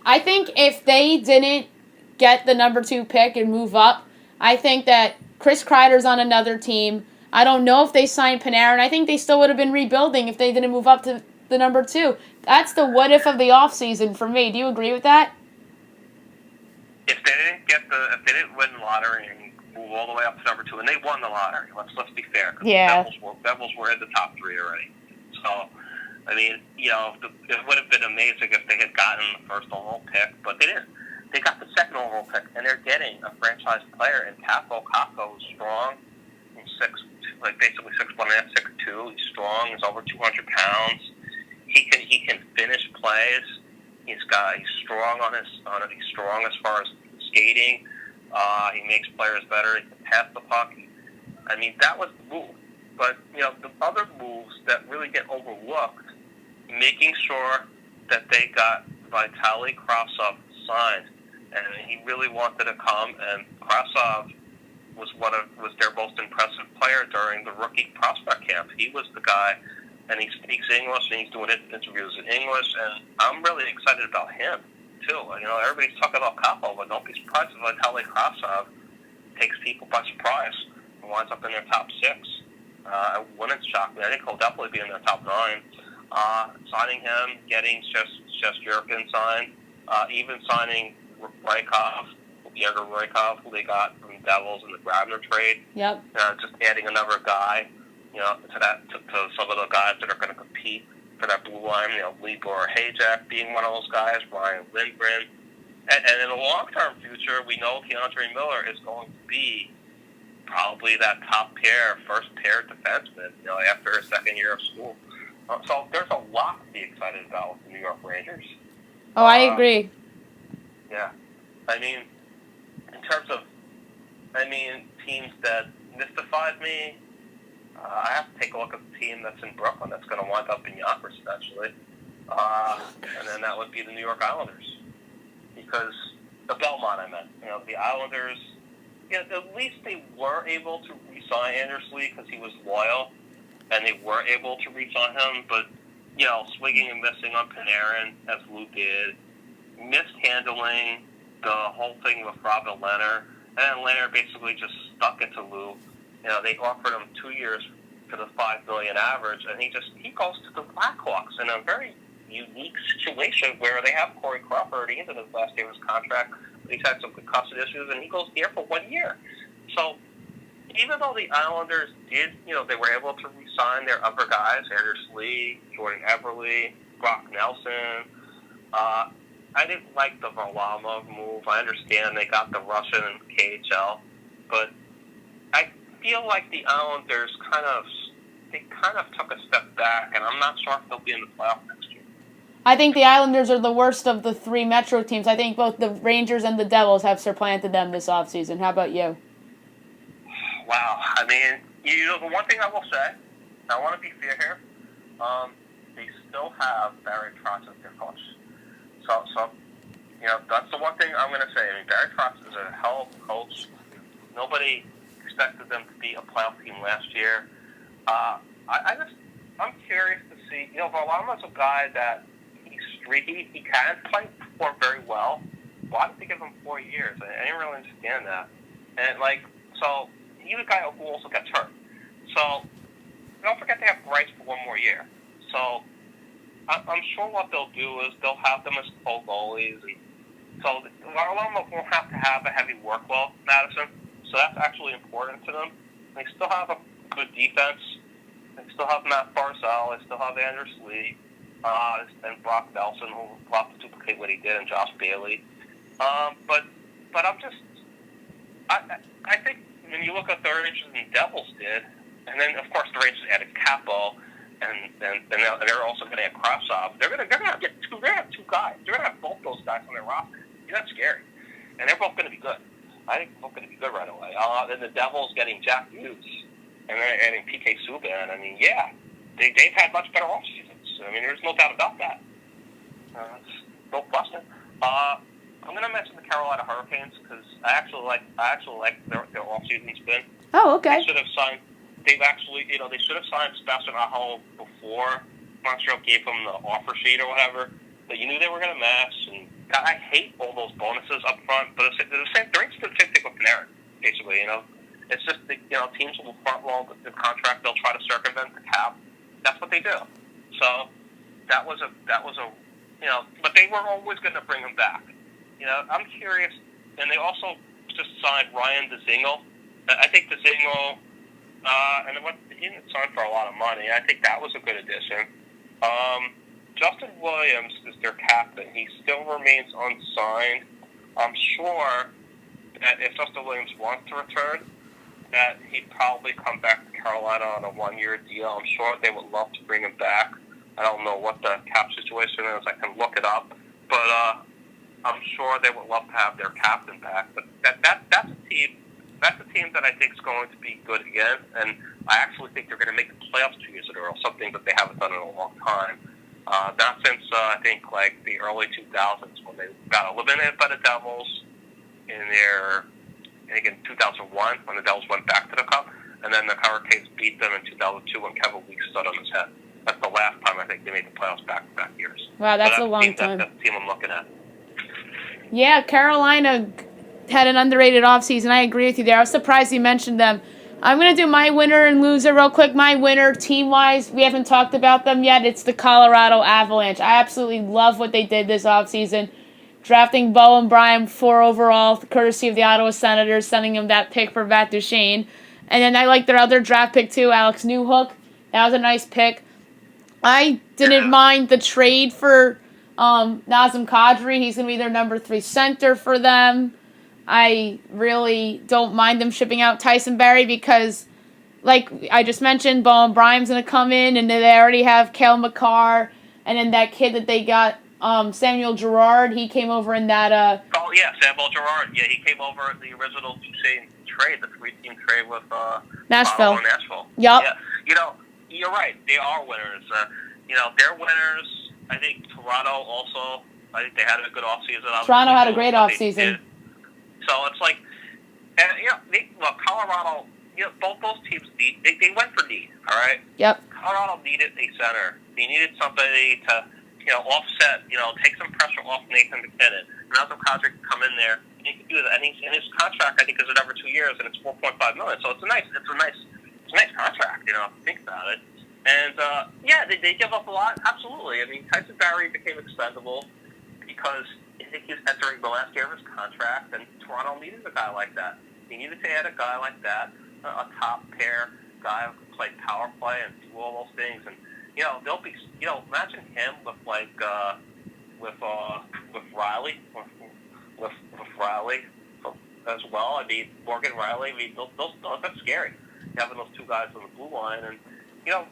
I think if they didn't get the number 2 pick and move up, I think that Chris Kreider's on another team. I don't know if they signed Panarin. I think they still would have been rebuilding if they didn't move up to the number 2. That's the what if of the offseason for me. Do you agree with that? If they didn't win the lottery and move all the way up to number 2, and they won the lottery, let's be fair. Yeah. The Devils were in the top 3 already. So, I mean, it would have been amazing if they had gotten the first overall pick, but they didn't. They got the second overall pick, and they're getting a franchise player in Capo. Caco is strong. He's basically 6'1.5", 6'2". He's strong. He's over 200 pounds. He can finish plays. He's strong he's strong as far as skating. He makes players better. He can pass the puck. I mean, that was the move. But the other moves that really get overlooked, making sure that they got Vitaly Kravtsov signed. And he really wanted to come, and Kravtsov was their most impressive player during the rookie prospect camp. He was the guy, and he speaks English, and he's doing interviews in English, and I'm really excited about him, too. Everybody's talking about Capo, but don't be surprised if Vitaly Kravtsov takes people by surprise and winds up in their top 6. It wouldn't shock me. I think he'll definitely be in their top 9. Signing him, getting Shesterkin signed, even signing Yegor Rykov, who they got from the Devils in the Grabner trade. Yep. Just adding another guy, to some of the guys that are going to compete for that blue line. Libor Hayek being one of those guys, Ryan Lindgren. And in the long-term future, we know Keandre Miller is going to be probably that top pair, first pair defenseman, after his second year of school. So there's a lot to be excited about with the New York Rangers. Oh, I agree. Yeah. I mean, in terms of, teams that mystified me, I have to take a look at the team that's in Brooklyn that's going to wind up in Yonkers eventually. And then that would be the New York Islanders. Because the Belmont, I meant. The Islanders, at least they were able to re-sign Anders Lee because he was loyal, and they were able to re-sign him, but, swinging and missing on Panarin, as Lou did, mishandling the whole thing with Robin Leonard, and then Leonard basically just stuck it to Lou. They offered him 2 years for the $5 million average, and he goes to the Blackhawks in a very unique situation where they have Corey Crawford. He's in his last year of his contract. He's had some concussive issues, and he goes there for 1 year. So even though the Islanders did, they were able to re-sign their other guys, Anders Lee, Jordan Everly, Brock Nelson, I didn't like the Varlamov move. I understand they got the Russian and KHL, but I feel like the Islanders kind of took a step back, and I'm not sure if they'll be in the playoffs next year. I think the Islanders are the worst of the 3 Metro teams. I think both the Rangers and the Devils have supplanted them this offseason. How about you? Wow. The one thing I will say, I want to be fair here, they still have Barry Trotz as their coach. So that's the one thing I'm going to say. Barry Trotz is a hell of a coach. Nobody expected them to be a playoff team last year. I'm curious to see. Varlamov's a guy that he's streaky. He can play perform very well. Why did they give him 4 years? I didn't really understand that. And he's a guy who also gets hurt. So don't forget they have Bryce for one more year. So I'm sure what they'll do is they'll have them as co-goalies. And so a lot of them won't have to have a heavy workload, Madison. So that's actually important to them. They still have a good defense. They still have Matt Barzal. They still have Anders Lee. And Brock Nelson, who will have to duplicate what he did, and Josh Bailey. But I'm just... I think when you look at the Rangers and Devils did, and then, of course, the Rangers added Capo, and they're also going to add Kravtsov. They're going to get two. They're going to have two guys. They're going to have both those guys on their roster. That's scary. And they're both going to be good. I think they're both going to be good right away. Then the Devils getting Jack Hughes, and they're adding PK Subban. I mean, yeah, they've had much better off seasons. I mean, there's no doubt about that. No question. I'm going to mention the Carolina Hurricanes because I actually like their off-season spin. Oh, okay. They should have signed. They should have signed Sebastian Aho before Montreal gave them the offer sheet or whatever. But you knew they were going to match. And I hate all those bonuses up front. But they're the same thing with Panarin, basically. It's just teams will front load the contract. They'll try to circumvent the cap. That's what they do. So that was a but they were always going to bring him back. I'm curious, and they also just signed Ryan Dzingel. I think Dzingel, he didn't sign for a lot of money. I think that was a good addition. Justin Williams is their captain. He still remains unsigned. I'm sure that if Justin Williams wants to return, that he'd probably come back to Carolina on a one-year deal. I'm sure they would love to bring him back. I don't know what the cap situation is. I can look it up. But I'm sure they would love to have their captain back. But that's a team. That's a team that I think is going to be good again. And I actually think they're going to make the playoffs 2 years in a row, something that they haven't done in a long time. Not since, I think, like the early 2000s when they got eliminated by the Devils I think in 2001 when the Devils went back to the Cup. And then the Hurricanes beat them in 2002 when Kevin Weeks stood on his head. That's the last time I think they made the playoffs back-to-back years. Wow, that's a long time. That's the team I'm looking at. Yeah, Carolina had an underrated offseason. I agree with you there. I was surprised you mentioned them. I'm going to do my winner and loser real quick. My winner, team-wise, we haven't talked about them yet. It's the Colorado Avalanche. I absolutely love what they did this offseason. Drafting Bowen Bryan 4 overall, courtesy of the Ottawa Senators, sending him that pick for Matt Duchene. And then I like their other draft pick, too, Alex Newhook. That was a nice pick. I didn't mind the trade for Nazem Kadri. He's going to be their number 3 center for them. I really don't mind them shipping out Tyson Barrie because, like I just mentioned, Bowen Bryant's going to come in, and they already have Cale Makar, and then that kid that they got, Samuel Girard, he came over in that... Samuel Girard. Yeah, he came over in the original Duchesne trade, the 3-team trade with Nashville. Nashville. Yep. Yeah. You're right. They are winners. They're winners. I think Toronto also. I think they had a good offseason. Toronto had a great offseason. So it's like, Colorado. Both those teams they went for need. All right. Yep. Colorado needed a center. They needed somebody to offset. Take some pressure off Nathan McKinnon. Nazem Kadri can come in there. And he can do that. And his contract, I think, is another 2 years, and it's $4.5 million. So it's a nice contract, if you think about it. And, they give up a lot. Absolutely. I mean, Tyson Barrie became expendable because I think he's entering the last year of his contract, and Toronto needed a guy like that. They needed to add a guy like that, a top pair guy who could play power play and do all those things. And, they'll be, imagine him with Riley, with Riley as well. I mean, Morgan Riley, that's scary, having those two guys on the blue line. And,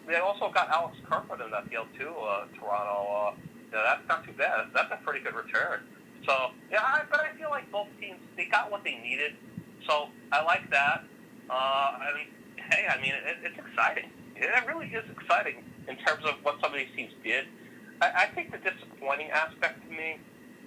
they also got Alex Kerfoot in that deal, too, Toronto. That's not too bad. That's a pretty good return. So, but I feel like both teams, they got what they needed. So, I like that. It's exciting. It really is exciting in terms of what some of these teams did. I think the disappointing aspect to me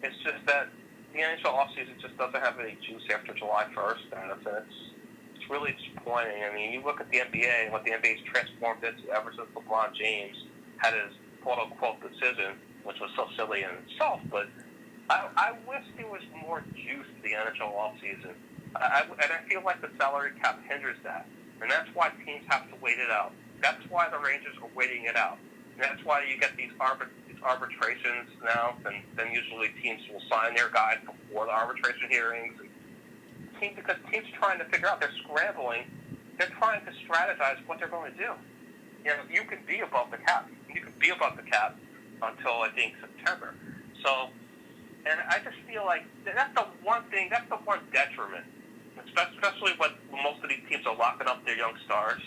is just that the NHL offseason just doesn't have any juice after July 1st, and it's really disappointing. I mean, you look at the NBA and what the NBA's transformed into ever since LeBron James had his quote-unquote decision, which was so silly in itself, but I wish there was more juice to the NHL offseason. And I feel like the salary cap hinders that. And that's why teams have to wait it out. That's why the Rangers are waiting it out. And that's why you get these arbitrations now, and then usually teams will sign their guys before the arbitration hearings. Because teams are trying to figure out, they're scrambling, they're trying to strategize what they're going to do. You can be above the cap. You can be above the cap until, I think, September. So, and I just feel like that's the one thing, that's the one detriment, especially when most of these teams are locking up their young stars.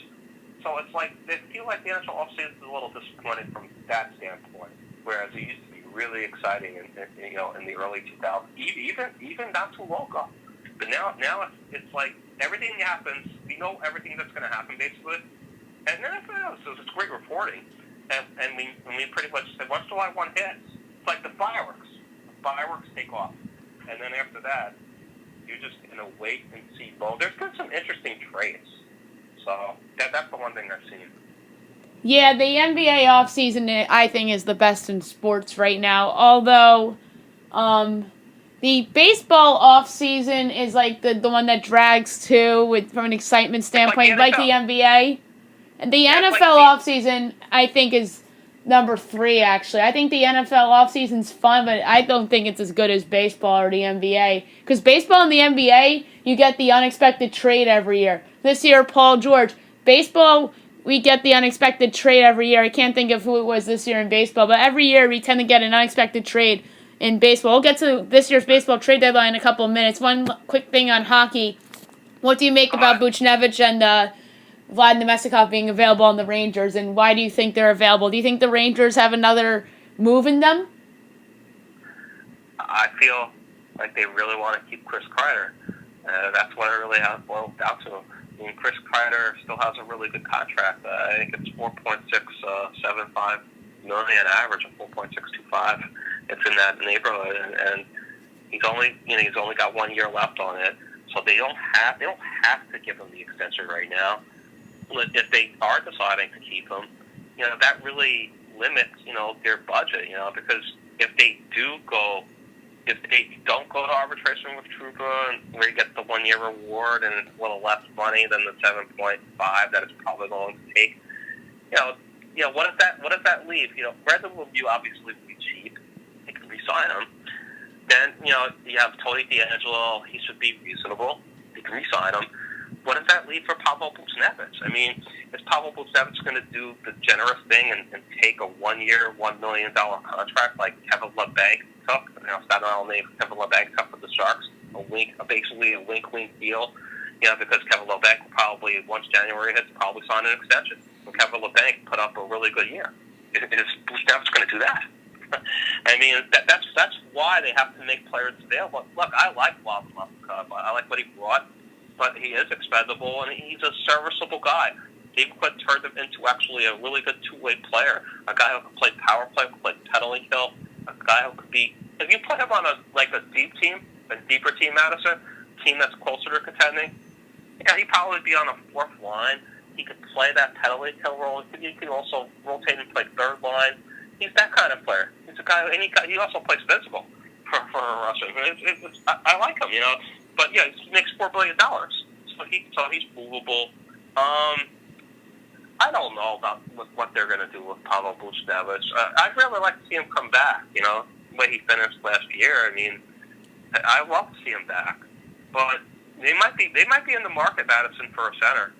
So it's like, they feel like the NHL offseason is a little disappointing from that standpoint, whereas it used to be really exciting in the early 2000s, even not too long ago. But now it's like everything happens, we know everything that's going to happen basically, and then it's great reporting, and we pretty much said once July 1 hits, it's like the fireworks. The fireworks take off, and then after that, you're just in a wait and see mode. There's been some interesting trades, so that's the one thing I've seen. Yeah, the NBA offseason, I think, is the best in sports right now. Although, the baseball offseason is like the one that drags too, from an excitement standpoint, like the NBA. And the NFL offseason, I think, is number 3, actually. I think the NFL offseason's fun, but I don't think it's as good as baseball or the NBA. Because baseball and the NBA, you get the unexpected trade every year. This year, Paul George. Baseball, we get the unexpected trade every year. I can't think of who it was this year in baseball, but every year we tend to get an unexpected trade in baseball. We'll get to this year's baseball trade deadline in a couple of minutes. One quick thing on hockey. What do you make about Buchnevich and Vlad Nemestikov being available on the Rangers, and why do you think they're available? Do you think the Rangers have another move in them? I feel like they really want to keep Chris Kreider. That's what it really has boiled down to. I mean, Chris Kreider still has a really good contract. I think it's $4.675 million average of $4.625. It's in that neighborhood, and he's only got 1 year left on it. So they don't have to give him the extension right now. If they are deciding to keep him, that really limits, their budget, because if they don't go to arbitration with Trouba, and where you get the 1 year reward and it's a little less money than the 7.5 that it's probably going to take, what does that leave? Brandon Lemieux obviously will be cheap. They can re-sign him. Then, you have Tony DeAngelo. He should be reasonable. They can re-sign him. What does that leave for Pavel Buchnevich? I mean, is Pavel Buchnevich going to do the generous thing and take a 1 year, $1 million contract like Kevin LeBanc took? Staten Island named Kevin LeBanc took with the Sharks. Basically a wink deal. Because Kevin LeBanc will probably, once January hits, probably sign an extension. And Kevin LeBanc put up a really good year. Is Buchnevich going to do that? I mean, that's why they have to make players available. Look, I like Vlad Nemestikov. I like what he brought, but he is expendable, and he's a serviceable guy. David Quinn turned him into actually a really good two-way player, a guy who can play power play, who can play penalty kill, a guy who could be. If you put him on a deep team, a deeper team, Madison, a team that's closer to contending, he'd probably be on a 4th line. He could play that penalty kill role. He can also rotate and play 3rd line. He's that kind of player. He's a guy, and he also plays physical for Russia. I like him, But he makes $4 billion, so he's movable. I don't know about what they're going to do with Pavel Buchnevich. I'd really like to see him come back. The way he finished last year. I mean, I love to see him back, but they might be in the market, Madison, for a center.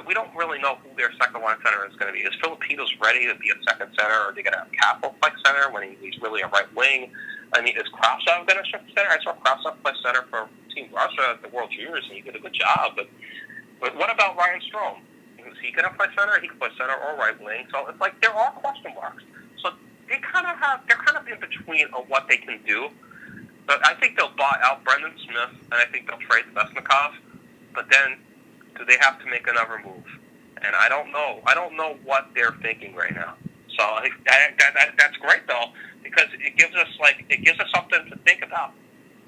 We don't really know who their second-line center is going to be. Is Filipinos ready to be a second center, or are they going to have Capital play center when he's really a right wing? I mean, is Kravtsov going to shift center? I saw Kravtsov play center for Team Russia at the World Juniors, and he did a good job. But what about Ryan Strome? Is he going to play center? He can play center or right wing. So it's like there are question marks. So they're kind of in between on what they can do. But I think they'll buy out Brendan Smith, and I think they'll trade Svechnikov. But then, do they have to make another move? And I don't know. I don't know what they're thinking right now. So I think that's great though, because it gives us something to think about.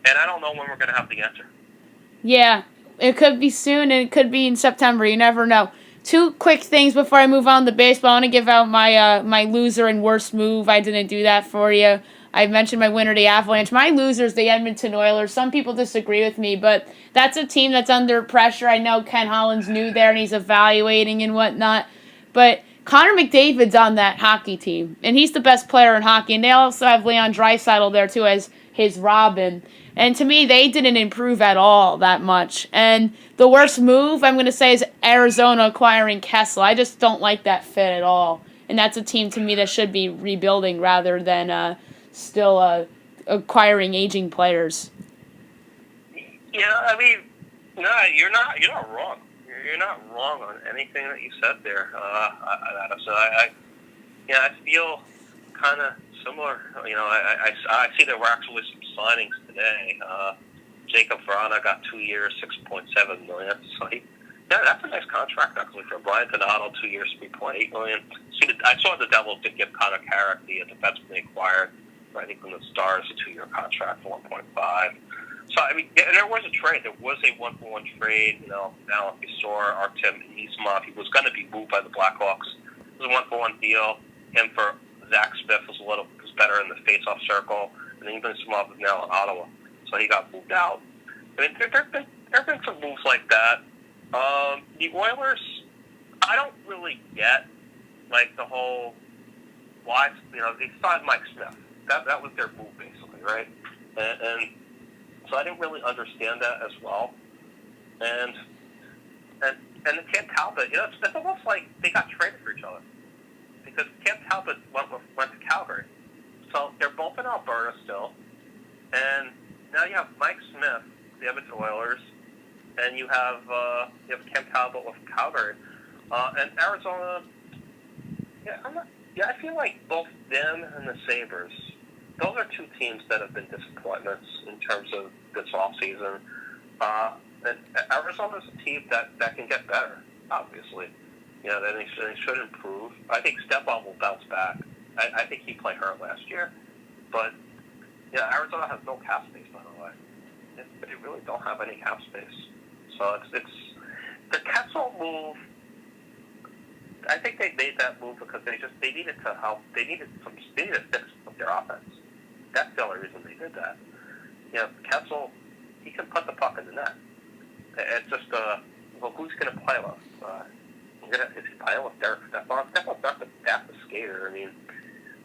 And I don't know when we're going to have the answer. Yeah, it could be soon, and it could be in September. You never know. 2 quick things before I move on to baseball. I want to give out my my loser and worst move. I didn't do that for you. I mentioned my winner, the Avalanche. My losers, the Edmonton Oilers. Some people disagree with me, but that's a team that's under pressure. I know Ken Holland's new there and he's evaluating and whatnot, but Connor McDavid's on that hockey team, and he's the best player in hockey. And they also have Leon Draisaitl there too as his Robin. And to me, they didn't improve at all that much. And the worst move, I'm going to say, is Arizona acquiring Kessel. I just don't like that fit at all. And that's a team, to me, that should be rebuilding rather than still acquiring aging players. Yeah, I mean, no, you're not wrong. You're not wrong on anything that you said there. I feel kind of similar. I see there were actually some signings today. Jacob Vrana got 2 years, $6.7 million. So that's a nice contract actually for Brian Donato, 2 years, $3.8 million. I saw the Devils did give Connor Carrick, the defenseman they acquired, I think from the Stars, a 2-year contract for $1.5. So I mean, and there was a trade. There was a 1-for-1 trade. Now if you saw Artem Anisimov, he was going to be moved by the Blackhawks. It was a 1-for-1 deal. Him for Zach Smith was better in the face-off circle, and then Anisimov is now in Ottawa, so he got moved out. I mean, there have been some moves like that. The Oilers, I don't really get like the whole why they signed Mike Smith. That was their move basically, right? And so I didn't really understand that as well. And the Cam Talbot, it's almost like they got traded for each other. Because Cam Talbot went to Calgary. So they're both in Alberta still. And now you have Mike Smith, the Edmonton Oilers, and you have Cam Talbot with Calgary. And Arizona, I feel like both them and the Sabres, those are two teams that have been disappointments in terms of this offseason. And Arizona's a team that can get better, obviously. They should improve. I think Stepan will bounce back. I think he played hurt last year. But, Arizona has no cap space, by the way. They really don't have any cap space. So it's the Kessel move. I think they made that move because they needed to help. They needed to fix their offense. That's the only reason they did that. Kessel, he can put the puck in the net. It's just, who's going to play with? Is he playing with Derek Stepan? Stepan's not the skater.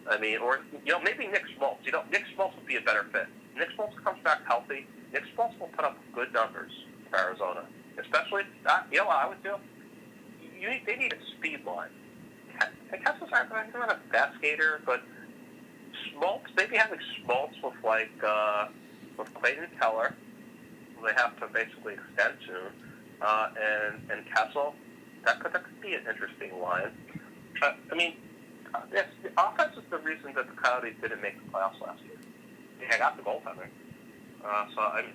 I mean, or maybe Nick Schmaltz. Nick Schmaltz would be a better fit. Nick Schmaltz comes back healthy. Nick Schmaltz will put up good numbers for Arizona, especially. What I would do? They need a speed line. Kessel's not a fast skater, but Schmaltz, maybe having Schmaltz with with Clayton Keller, who they have to basically extend soon, and Kessel, that could be an interesting line. The offense is the reason that the Coyotes didn't make the playoffs last year. They got the goaltending.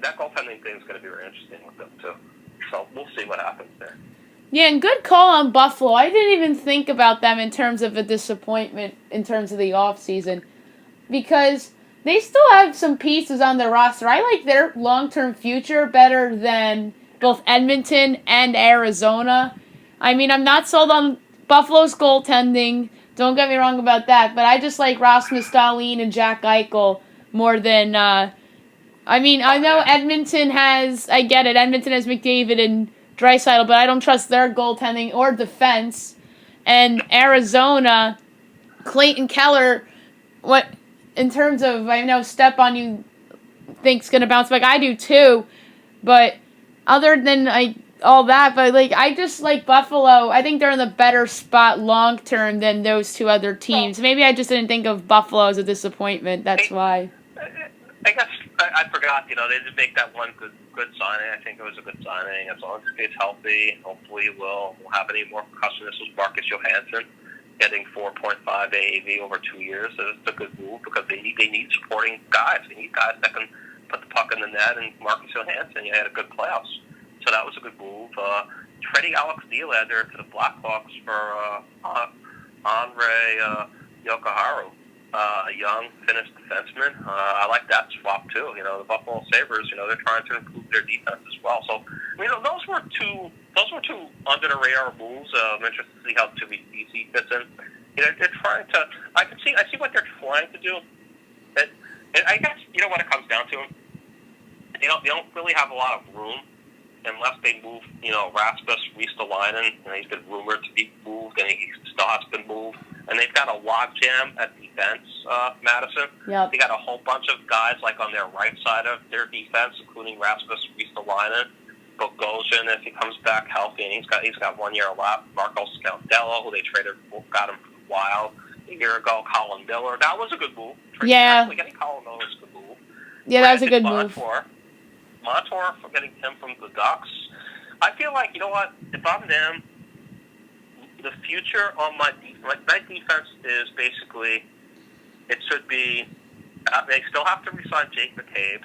That goaltending thing is going to be very interesting with them, too. So we'll see what happens there. Yeah, and good call on Buffalo. I didn't even think about them in terms of a disappointment in terms of the offseason because they still have some pieces on their roster. I like their long-term future better than both Edmonton and Arizona. I'm not sold on Buffalo's goaltending. Don't get me wrong about that, but I just like Rasmus Dahlin and Jack Eichel more than... I know Edmonton has... I get it. Edmonton has McDavid and Draisaitl, but I don't trust their goaltending or defense. And Arizona, Clayton Keller, in terms of, I know Stepan you think's going to bounce back. I do too. But other than all that, but I just like Buffalo. I think they're in the better spot long term than those two other teams. Maybe I just didn't think of Buffalo as a disappointment. That's why. I guess I forgot. They did make that one good signing. I think it was a good signing. As long as he stays healthy, hopefully we'll have any more concussions. This was Marcus Johansson getting 4.5 AAV over 2 years. So it's a good move because they need supporting guys. They need guys that can put the puck in the net. And Marcus Johansson, had a good playoffs. So that was a good move. Trading Alex Nylander to the Blackhawks for Andre Yokoharu, a young Finnish defenseman. I like that swap too. The Buffalo Sabres, they're trying to improve their defense as well. So, those were two under the radar moves. I'm interested to see how Timmy DC fits in. They're trying to. I see what they're trying to do. I guess you know what it comes down to. They don't really have a lot of room unless they move. Rasmus Ristolainen, he's been rumored to be moved, and he still has been moved. And they've got a logjam at defense, Madison. Yep. They got a whole bunch of guys like on their right side of their defense, including Rasmus Ristolainen, Bogosian if he comes back healthy, and he's got 1 year left. Marco Scaldello, who they got him Wild a year ago. Colin Miller, that was a good move. Yeah. Getting Colin Miller was a good move. Yeah, that was a good move. Montour for getting him from the Ducks. I feel like, you know what, if I'm them, the future on my defense is basically, it should be, they still have to re-sign Jake McCabe,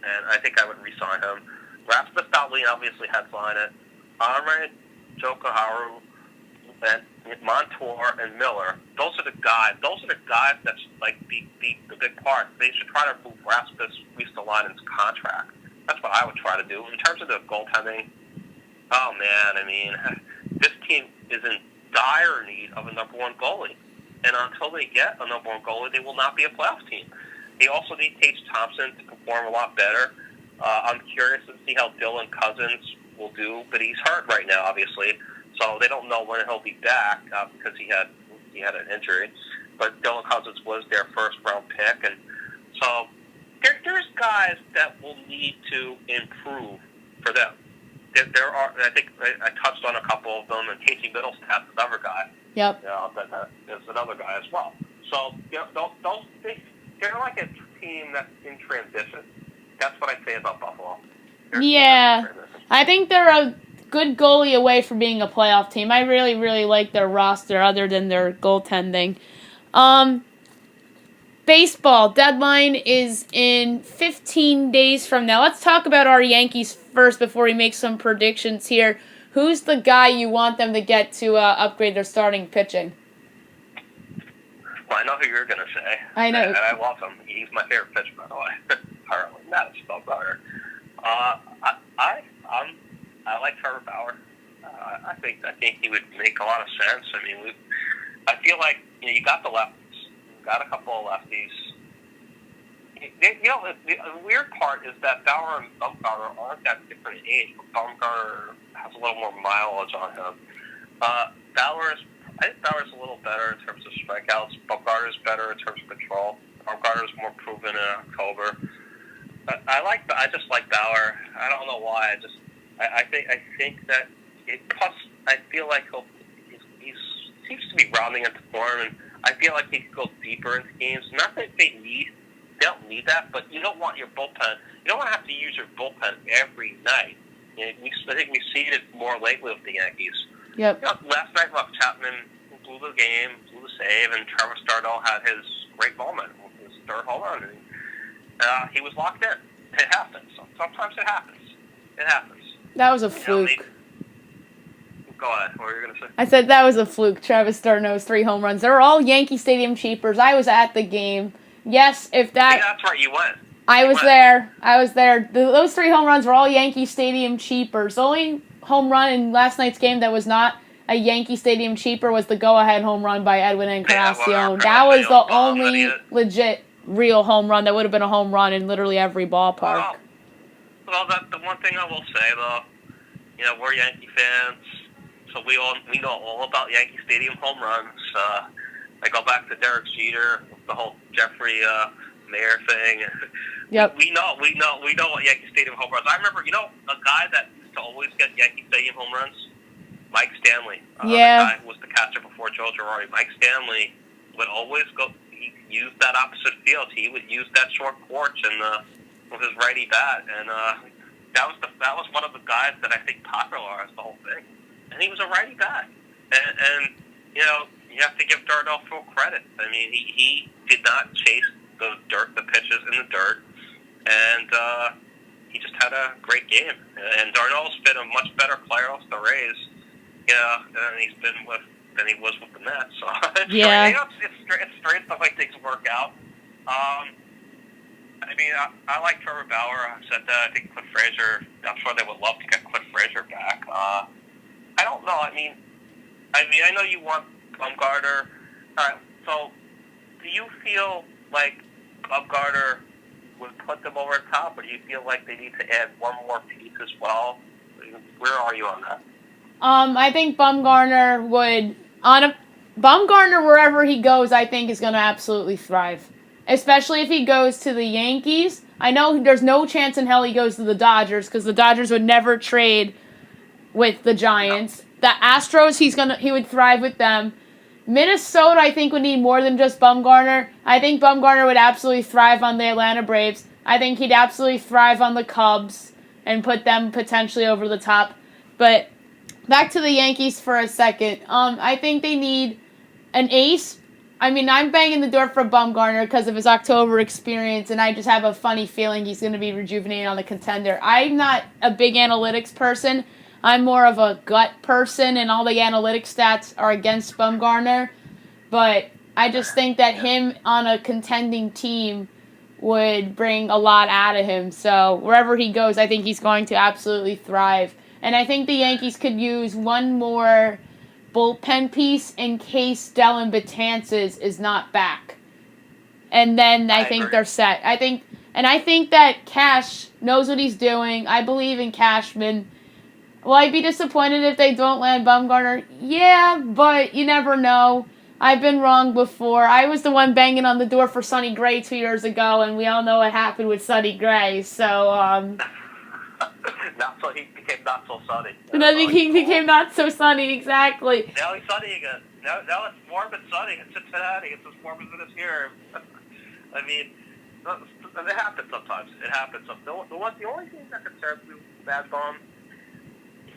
and I think I would re-sign him. Rasmus Dahlin obviously headline it. Armand Jokiharju, and Montour and Miller. Those are the guys that's like the big part. They should try to move Rasmus Ristolainen's contract. That's what I would try to do. In terms of the goaltending, oh man, I mean, this team is in dire need of a number one goalie. And until they get a number one goalie, they will not be a playoff team. They also need Tage Thompson to perform a lot better. I'm curious to see how Dylan Cousins will do, but he's hurt right now, obviously. So they don't know when he'll be back because he had an injury. But Dylan Cousins was their first round pick, and so there's guys that will need to improve for them. There are, I think I touched on a couple of them, and Casey Middlestats, another guy. Yep. That is another guy as well. So they're like a team that's in transition. That's what I say about Buffalo. Yeah, I think they're a good goalie away from being a playoff team. I really, really like their roster other than their goaltending. Baseball deadline is in 15 days from now. Let's talk about our Yankees first before we make some predictions here. Who's the guy you want them to get to upgrade their starting pitching? Well, I know who you're going to say. I know. And I love him. He's my favorite pitcher, by the way. Apparently, not a spell better. I like Trevor Bauer. I think he would make a lot of sense. I mean, I feel like you got the lefties, you got a couple of lefties. The weird part is that Bauer and Bumgarner aren't that different in age, but Bumgarner has a little more mileage on him. I think Bauer's a little better in terms of strikeouts. Bumgarner's better in terms of control. Bumgarner's more proven in October. I just like Bauer. I don't know why. I think that plus I feel like he seems to be rounding into form, and I feel like he could go deeper into games. Not that they don't need that, but you don't want your bullpen. You don't want to have to use your bullpen every night. I think we've seen it more lately with the Yankees. Yep. Last night, Chapman blew the game, blew the save, and Trevor Stoddard had his great moment with his third home run. And, he was locked in. It happens. Sometimes it happens. It happens. That was a fluke. Go ahead. What were you going to say? I said that was a fluke. Travis D'Arnaud's 3 home runs. They were all Yankee Stadium cheapers. I was at the game. Yes, if that... Yeah, that's right. You went. I was there. Those 3 home runs were all Yankee Stadium cheapers. The only home run in last night's game that was not a Yankee Stadium cheaper was the go-ahead home run by Edwin Encarnacion. That was the only legit real home run that would have been a home run in literally every ballpark. Well, that's the one thing I will say, though. We're Yankee fans, so we know all about Yankee Stadium home runs. I go back to Derek Jeter, the whole Jeffrey Mayer thing. Yep. We know what Yankee Stadium home runs. I remember, a guy that used to always get Yankee Stadium home runs, Mike Stanley. Yeah. The guy who was the catcher before Joe Girardi. Mike Stanley would always go. He used that opposite field. He would use that short porch with his righty bat, and that was one of the guys that I think popularized the whole thing. And he was a righty bat, and you have to give Darno full credit. I mean, he did not chase the pitches in the dirt, and he just had a great game. And Darno's been a much better player with the Rays, than he was with the Mets. So it's strange the way things work out. I mean, I like Trevor Bauer. I said that. I think Cliff Frazier. I'm sure they would love to get Cliff Frazier back. I don't know. I mean, I know you want Bumgarner. All right. So, do you feel like Bumgarner would put them over the top, or do you feel like they need to add one more piece as well? Where are you on that? I think Bumgarner Bumgarner, wherever he goes, I think is going to absolutely thrive. Especially if he goes to the Yankees. I know there's no chance in hell he goes to the Dodgers, because the Dodgers would never trade with the Giants. The Astros, he would thrive with them. Minnesota, I think, would need more than just Bumgarner. I think Bumgarner would absolutely thrive on the Atlanta Braves. I think he'd absolutely thrive on the Cubs and put them potentially over the top. But back to the Yankees for a second. I think they need an ace. I mean, I'm banging the door for Bumgarner because of his October experience, and I just have a funny feeling he's going to be rejuvenated on the contender. I'm not a big analytics person. I'm more of a gut person, and all the analytics stats are against Bumgarner. But I just think that him on a contending team would bring a lot out of him. So wherever he goes, I think he's going to absolutely thrive. And I think the Yankees could use one more bullpen piece in case Dylan Betances is not back. And then I think they're set. I think that Cash knows what he's doing. I believe in Cashman. Will I be disappointed if they don't land Bumgarner? Yeah, but you never know. I've been wrong before. I was the one banging on the door for Sonny Gray 2 years ago, and we all know what happened with Sonny Gray. So, He became not so sunny. And I think he became not so sunny, exactly. Now he's sunny again. Now it's warm and sunny in Cincinnati. It's as warm as it is here. I mean, it happens sometimes. It happens. The only thing that concerns me with Bad Bum,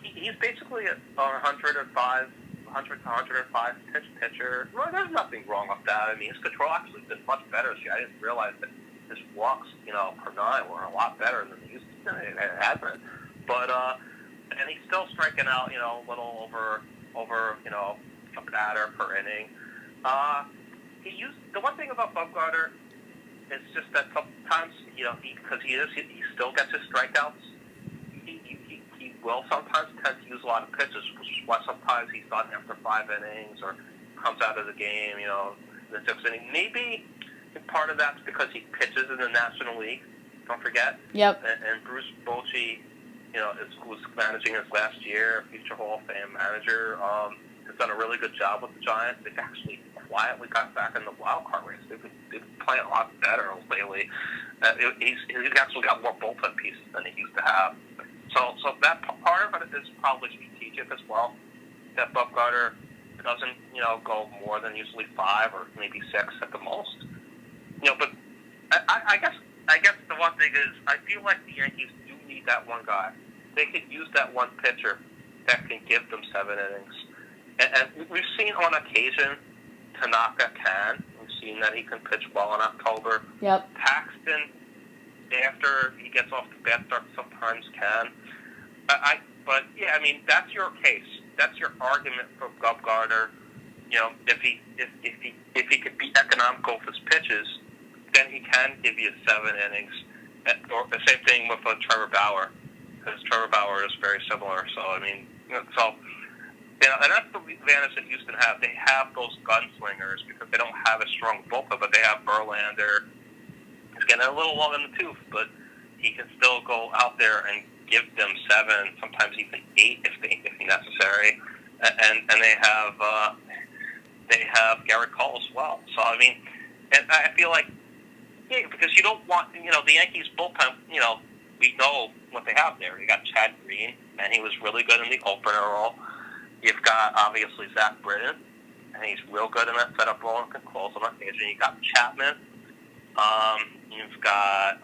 he's basically a 100 to 105 pitcher. Well, there's nothing wrong with that. I mean, his control actually has been much better this year. I didn't realize that his walks, per 9 were a lot better than they used to be. It had been. But, and he's still striking out, a little over, a batter per inning. The one thing about Bumgarner is just that sometimes, because he still gets his strikeouts. He will sometimes tend to use a lot of pitches, which is why sometimes he's done after 5 innings or comes out of the game, in the 6th inning. Maybe part of that's because he pitches in the National League. Don't forget. Yep. And Bruce Bochy, was managing his last year, future Hall of Fame manager, has done a really good job with the Giants. They've actually quietly got back in the wild card race. They've been playing a lot better lately. He's actually got more bullpen pieces than he used to have. So that part of it is probably strategic as well. That Bumgarner doesn't, go more than usually 5 or maybe 6 at the most. But I guess the one thing is I feel like the Yankees do need that one guy. They could use that one pitcher that can give them 7 innings. And we've seen on occasion Tanaka can. We've seen that he can pitch well in October. Yep. Paxton, after he gets off the bad start, sometimes can. That's your case. That's your argument for Bumgarner. If he could be economical with his pitches, then he can give you 7 innings. Or the same thing with Trevor Bauer, because Trevor Bauer is very similar. So and that's the advantage that Houston have. They have those gunslingers because they don't have a strong bullpen, but they have Verlander. He's getting a little long in the tooth, but he can still go out there and give them 7, sometimes even 8 if necessary. And they have Garrett Cole as well. So and I feel like because you don't want the Yankees bullpen. We know what they have there. You got Chad Green, and he was really good in the opener role. You've got obviously Zach Britton, and he's real good in that setup role and can close on occasion. You got Chapman. You've got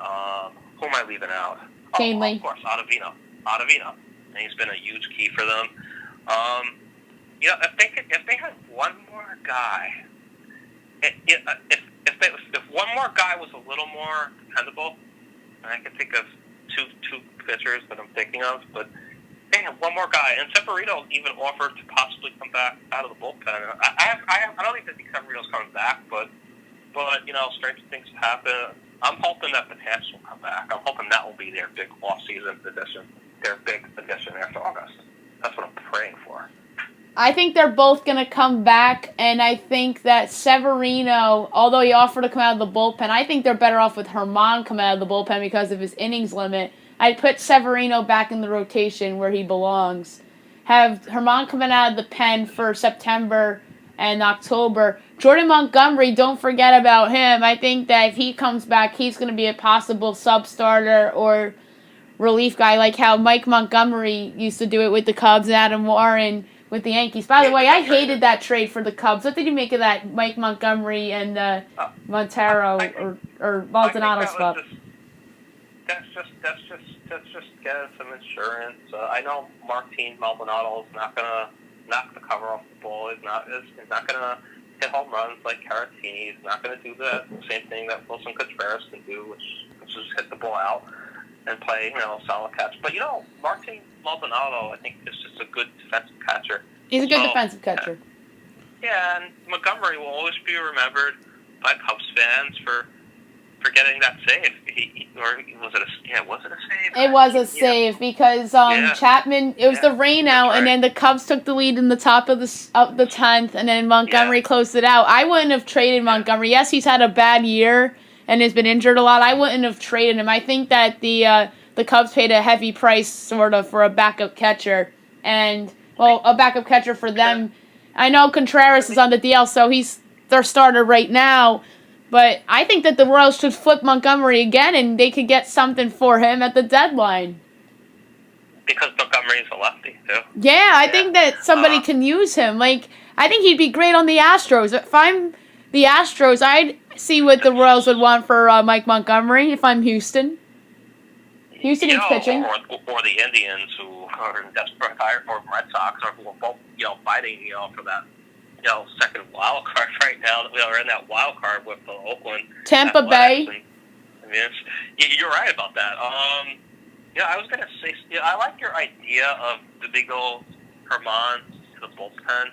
who am I leaving out? Canely. Of course, Ottavino, and he's been a huge key for them. If they had one more guy, if one more guy was a little more dependable, and I can think of two pitchers that I'm thinking of, but they have one more guy, and Severino even offered to possibly come back out of the bullpen. I don't even think Severino's coming back, but strange things happen. I'm hoping that Betances will come back. I'm hoping that will be their big off-season addition, their big addition after August. That's what I'm praying for. I think they're both going to come back, and I think that Severino, although he offered to come out of the bullpen, I think they're better off with Herman coming out of the bullpen because of his innings limit. I'd put Severino back in the rotation where he belongs. Have Herman coming out of the pen for September and October. Jordan Montgomery, don't forget about him. I think that if he comes back, he's going to be a possible sub-starter or relief guy, like how Mike Montgomery used to do it with the Cubs and Adam Warren with the Yankees. By the way, I hated that trade for the Cubs. What did you make of that Mike Montgomery and Montero or Maldonado swap? That's just getting some insurance. I know Martin Maldonado is not gonna knock the cover off the ball. He's not gonna hit home runs like Caratini. He's not gonna do the same thing that Wilson Contreras can do, which is hit the ball out and play, solid catch. But, Martin Maldonado, I think, is just a good defensive catcher. He's a good defensive catcher. Yeah, and Montgomery will always be remembered by Cubs fans for getting that save. Was it a save? It was a save because Chapman, it was the rain out, and then the Cubs took the lead in the top of the 10th, and then Montgomery closed it out. I wouldn't have traded Montgomery. Yes, he's had a bad year and has been injured a lot. I wouldn't have traded him. I think that the Cubs paid a heavy price, sort of, for a backup catcher. And, a backup catcher for them. I know Contreras is on the DL, so he's their starter right now. But I think that the Royals should flip Montgomery again, and they could get something for him at the deadline. Because Montgomery's a lefty, too. Yeah, I think that somebody can use him. I think he'd be great on the Astros. If I'm the Astros, I'd see what the Royals would want for Mike Montgomery if I'm Houston. Houston needs pitching. Or the Indians, who are in desperate hire, or Red Sox, or who are both, fighting, for that, second wild card right now. We are in that wild card with Oakland. Tampa Bay. You're right about that. I was going to say, I like your idea of the big old Herman to the bullpen.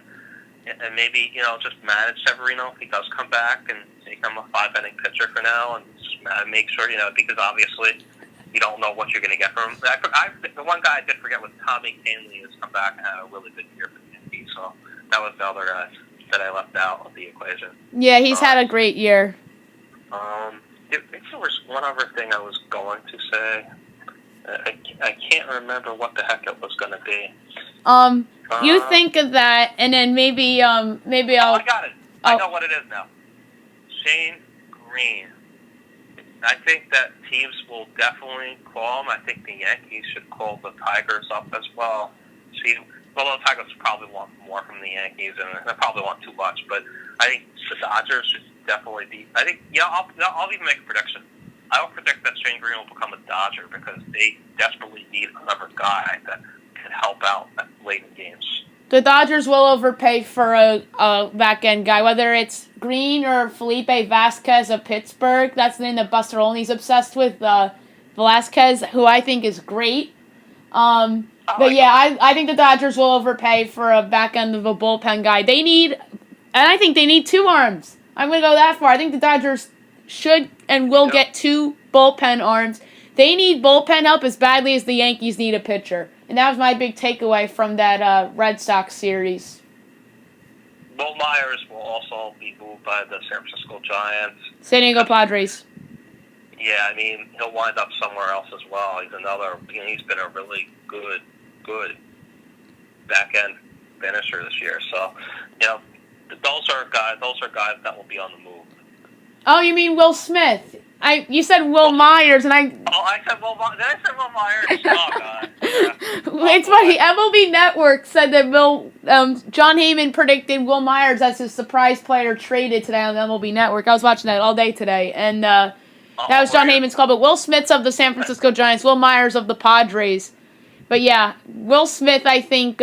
And maybe, just manage Severino if he does come back and make him a 5-inning pitcher for now and just make sure, because obviously you don't know what you're going to get from him. The one guy I did forget was Tommy Kahnle has come back and had a really good year for the Yankees, so that was the other guy that I left out of the equation. Yeah, he's had a great year. If there was one other thing I was going to say, I can't remember what the heck it was going to be. You think of that, and then maybe I'll... I got it. I know what it is now. Shane Green. I think that teams will definitely call him. I think the Yankees should call the Tigers up as well. The Tigers probably want more from the Yankees, and they probably want too much, but I think the Dodgers should definitely be... I think, I'll even make a prediction. I will predict that Shane Green will become a Dodger because they desperately need another guy that can help out late in games. The Dodgers will overpay for a back-end guy, whether it's Green or Felipe Vasquez of Pittsburgh. That's the name that Buster Olney's obsessed with. Velasquez, who I think is great. I think the Dodgers will overpay for a back-end of a bullpen guy. I think they need 2 arms. I'm going to go that far. I think the Dodgers should and will get 2 bullpen arms. They need bullpen help as badly as the Yankees need a pitcher. And that was my big takeaway from that Red Sox series. Will Myers will also be moved by the San Francisco Giants. San Diego Padres. Yeah, he'll wind up somewhere else as well. He's been a really good back-end finisher this year. So, those are guys that will be on the move. Oh, you mean Will Smith? You said Will Myers, and I... Oh, I said Will Myers. Did I say Will Myers? Oh, God. It's funny. MLB Network said that John Heyman predicted Will Myers as his surprise player traded today on the MLB Network. I was watching that all day today, and that was John Heyman's call. But Will Smith's of the San Francisco Giants, Will Myers of the Padres. But yeah, Will Smith, I think,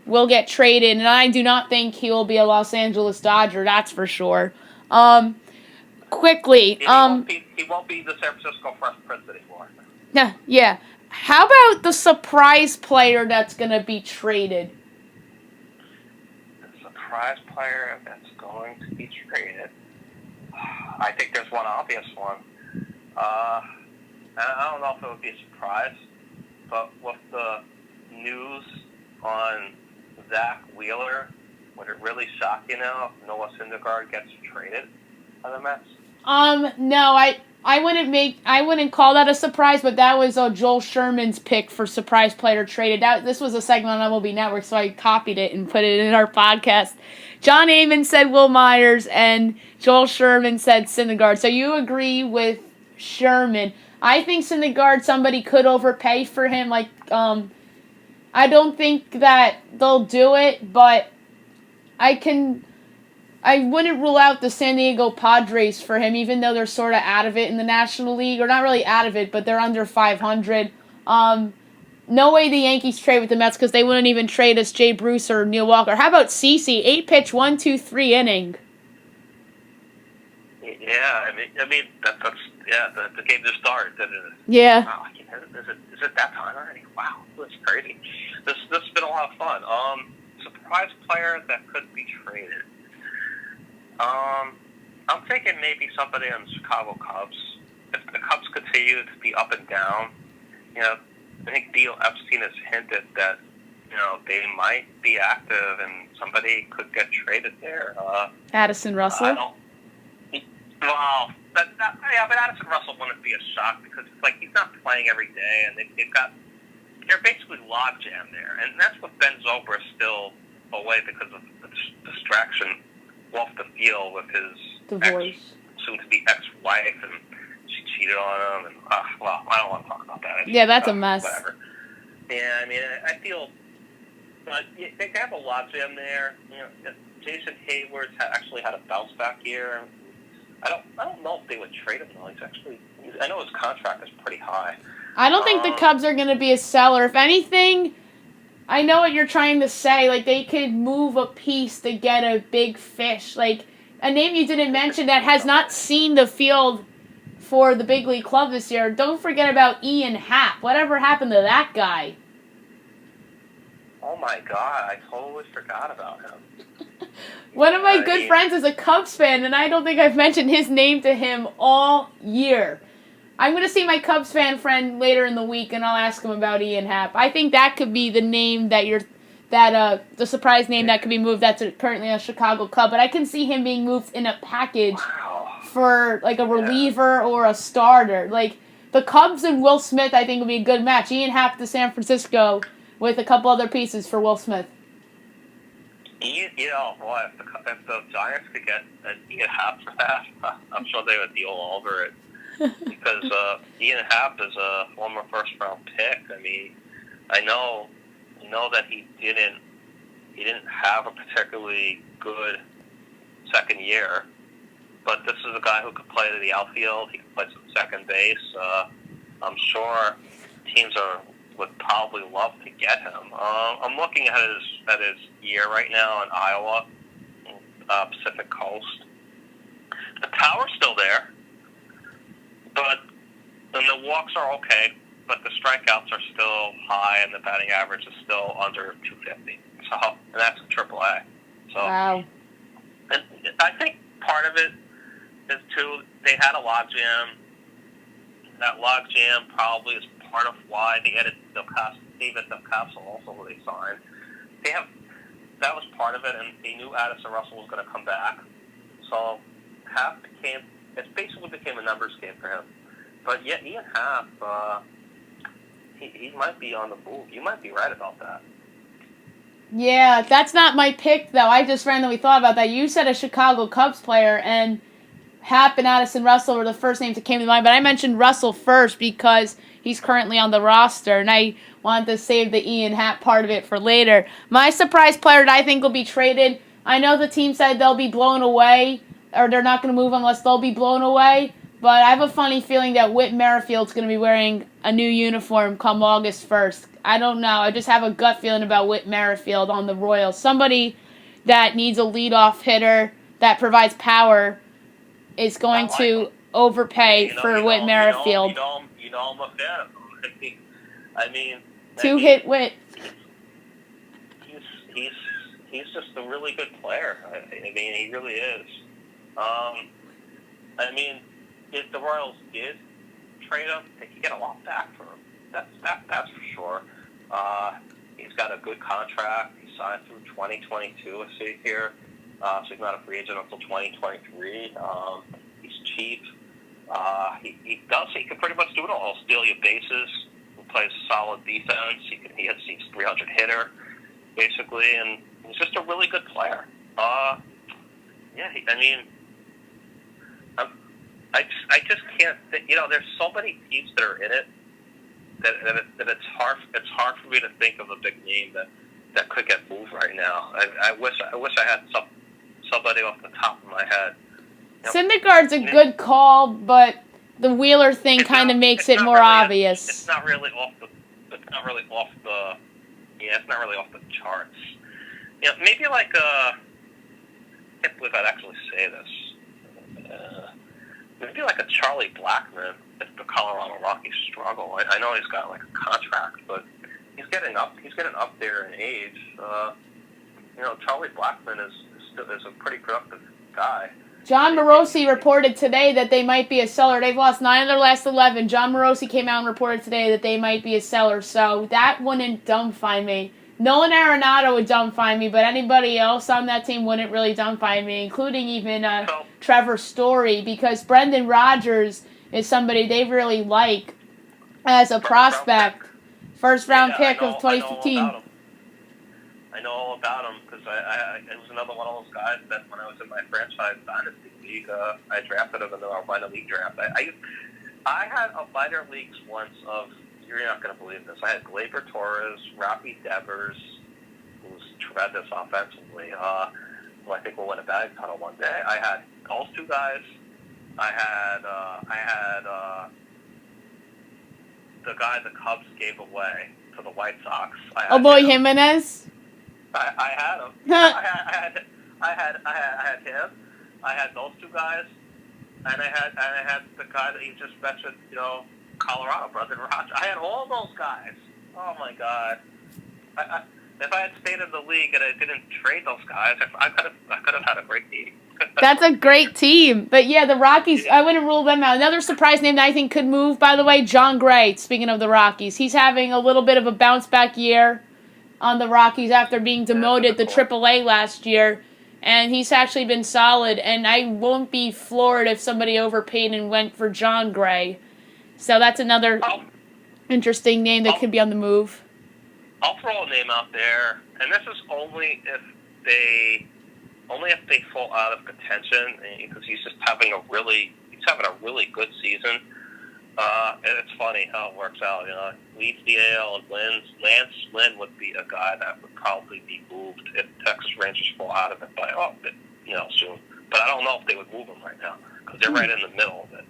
will get traded, and I do not think he will be a Los Angeles Dodger, that's for sure. Quickly. He won't be the San Francisco Fresh Prince anymore. Yeah. How about the surprise player that's going to be traded? The surprise player that's going to be traded. I think there's one obvious one. I don't know if it would be a surprise, but with the news on Zach Wheeler, would it really shock you now if Noah Syndergaard gets traded by the Mets? No, I wouldn't call that a surprise, but that was Joel Sherman's pick for surprise player traded. This was a segment on MLB Network, so I copied it and put it in our podcast. John Amon said Will Myers, and Joel Sherman said Syndergaard. So you agree with Sherman? I think Syndergaard, somebody could overpay for him. I don't think that they'll do it, but I wouldn't rule out the San Diego Padres for him, even though they're sort of out of it in the National League. Or not really out of it, but they're under 500. No way the Yankees trade with the Mets because they wouldn't even trade us Jay Bruce or Neil Walker. How about CeCe? 8-pitch, 1-2-3 inning. Yeah, I mean the game just started, didn't it? Yeah. Wow, is it that time already? Wow, that's crazy. This has been a lot of fun. Surprise player that could be traded. I'm thinking maybe somebody on the Chicago Cubs. If the Cubs continue to be up and down, I think Theo Epstein has hinted that, they might be active and somebody could get traded there. Addison Russell? But Addison Russell wouldn't be a shock because it's like he's not playing every day and they're basically logjam there. And that's what Ben Zobrist is still away because of the distraction off the field with his soon-to-be ex-wife, and she cheated on him, and, I don't want to talk about that. Yeah, that's a mess. Whatever. Yeah, I mean, I feel, but they have a logjam there. Jason Hayward's actually had a bounce-back year. I don't know if they would trade him, though. I know his contract is pretty high. I don't think the Cubs are going to be a seller. If anything, I know what you're trying to say. They could move a piece to get a big fish. A name you didn't mention that has not seen the field for the big league club this year. Don't forget about Ian Happ. Whatever happened to that guy? Oh, my God. I totally forgot about him. One of my good friends is a Cubs fan, and I don't think I've mentioned his name to him all year. I'm going to see my Cubs fan friend later in the week, and I'll ask him about Ian Happ. I think that could be the name the surprise name that could be moved. That's currently a Chicago Cub, but I can see him being moved in a package for a reliever or a starter. The Cubs and Will Smith, I think would be a good match. Ian Happ to San Francisco with a couple other pieces for Will Smith. If the Giants could get an Ian Happ for that, I'm sure they would deal over it. Because Ian Happ is a former first-round pick. I mean, I know that he didn't have a particularly good second year, but this is a guy who could play to the outfield. He could play some second base. I'm sure teams would probably love to get him. I'm looking at his year right now in Iowa, Pacific Coast. The power's still there. And the walks are okay, but the strikeouts are still high, and the batting average is still under 250. And that's in AAA. So, wow. And I think part of it is too they had a logjam. That logjam probably is part of why they added David Delcapsel also, who they signed. That was part of it, and they knew Addison Russell was going to come back. So it basically became a numbers game for him. But yet Ian Happ, he might be on the move. You might be right about that. Yeah, that's not my pick, though. I just randomly thought about that. You said a Chicago Cubs player, and Happ and Addison Russell were the first names that came to mind. But I mentioned Russell first because he's currently on the roster, and I wanted to save the Ian Happ part of it for later. My surprise player that I think will be traded, I know the team said they'll be blown away, or they're not going to move unless they'll be blown away. But I have a funny feeling that Whit Merrifield's going to be wearing a new uniform come August 1st. I don't know. I just have a gut feeling about Whit Merrifield on the Royals. Somebody that needs a leadoff hitter that provides power is going to overpay for Whit Merrifield. I'm a fan of him. I mean, Two-hit Whit. He's just a really good player. I mean, he really is. I mean, if the Royals did trade him, they could get a lot back for him. That's for sure. He's got a good contract. He signed through 2022, I see here. So he's not a free agent until 2023. He's cheap. He can pretty much do it all. He'll steal your bases. He plays solid defense. He's 300 hitter, basically, and he's just a really good player. I just can't think. There's so many teams that are in it that it's hard for me to think of a big name that could get moved right now. I wish I had somebody off the top of my head. Syndergaard's a good call, but the Wheeler thing kind of makes it more obvious. It's not really off the charts. Maybe like I can't believe I'd actually say this. Maybe like a Charlie Blackmon if the Colorado Rockies struggle. I know he's got like a contract, but he's getting up there in age. Charlie Blackmon is a pretty productive guy. John Morosi reported today that they might be a seller. They've lost 9 of their last 11. John Morosi came out and reported today that they might be a seller, so that wouldn't dumbfind me. Nolan Arenado would dumbfind me, but anybody else on that team wouldn't really dumbfind me, including even Trevor Story, because Brendan Rodgers is somebody they really like as a prospect. First-round pick of 2015. I know all about him because it was another one of those guys that when I was in my franchise dynasty league, I drafted him in our minor league draft. I had a minor leagues once of, you're not going to believe this, I had Gleyber Torres, Rafi Devers, who's tremendous offensively, who I think will win a batting title one day. I had those two guys. I had the guy the Cubs gave away to the White Sox. Eloy Jimenez? I had him. I had him. I had those two guys, and I had the guy that you just mentioned. Colorado, Brendan Rodgers. I had all those guys. Oh my God! If I had stayed in the league and I didn't trade those guys, I could have had a great team. That's a great team. But yeah, the Rockies, I wouldn't rule them out. Another surprise name that I think could move, by the way, John Gray. Speaking of the Rockies, he's having a little bit of a bounce back year on the Rockies after being demoted to AAA last year, and he's actually been solid, and I won't be floored if somebody overpaid and went for John Gray. So that's another interesting name that could be on the move. I'll throw a name out there, and this is only if they fall out of contention, because he's having a really good season. And it's funny how it works out. Leads the AL and wins. Lance Lynn would be a guy that would probably be moved if Texas Rangers fall out of it soon. But I don't know if they would move him right now because they're right in the middle of it.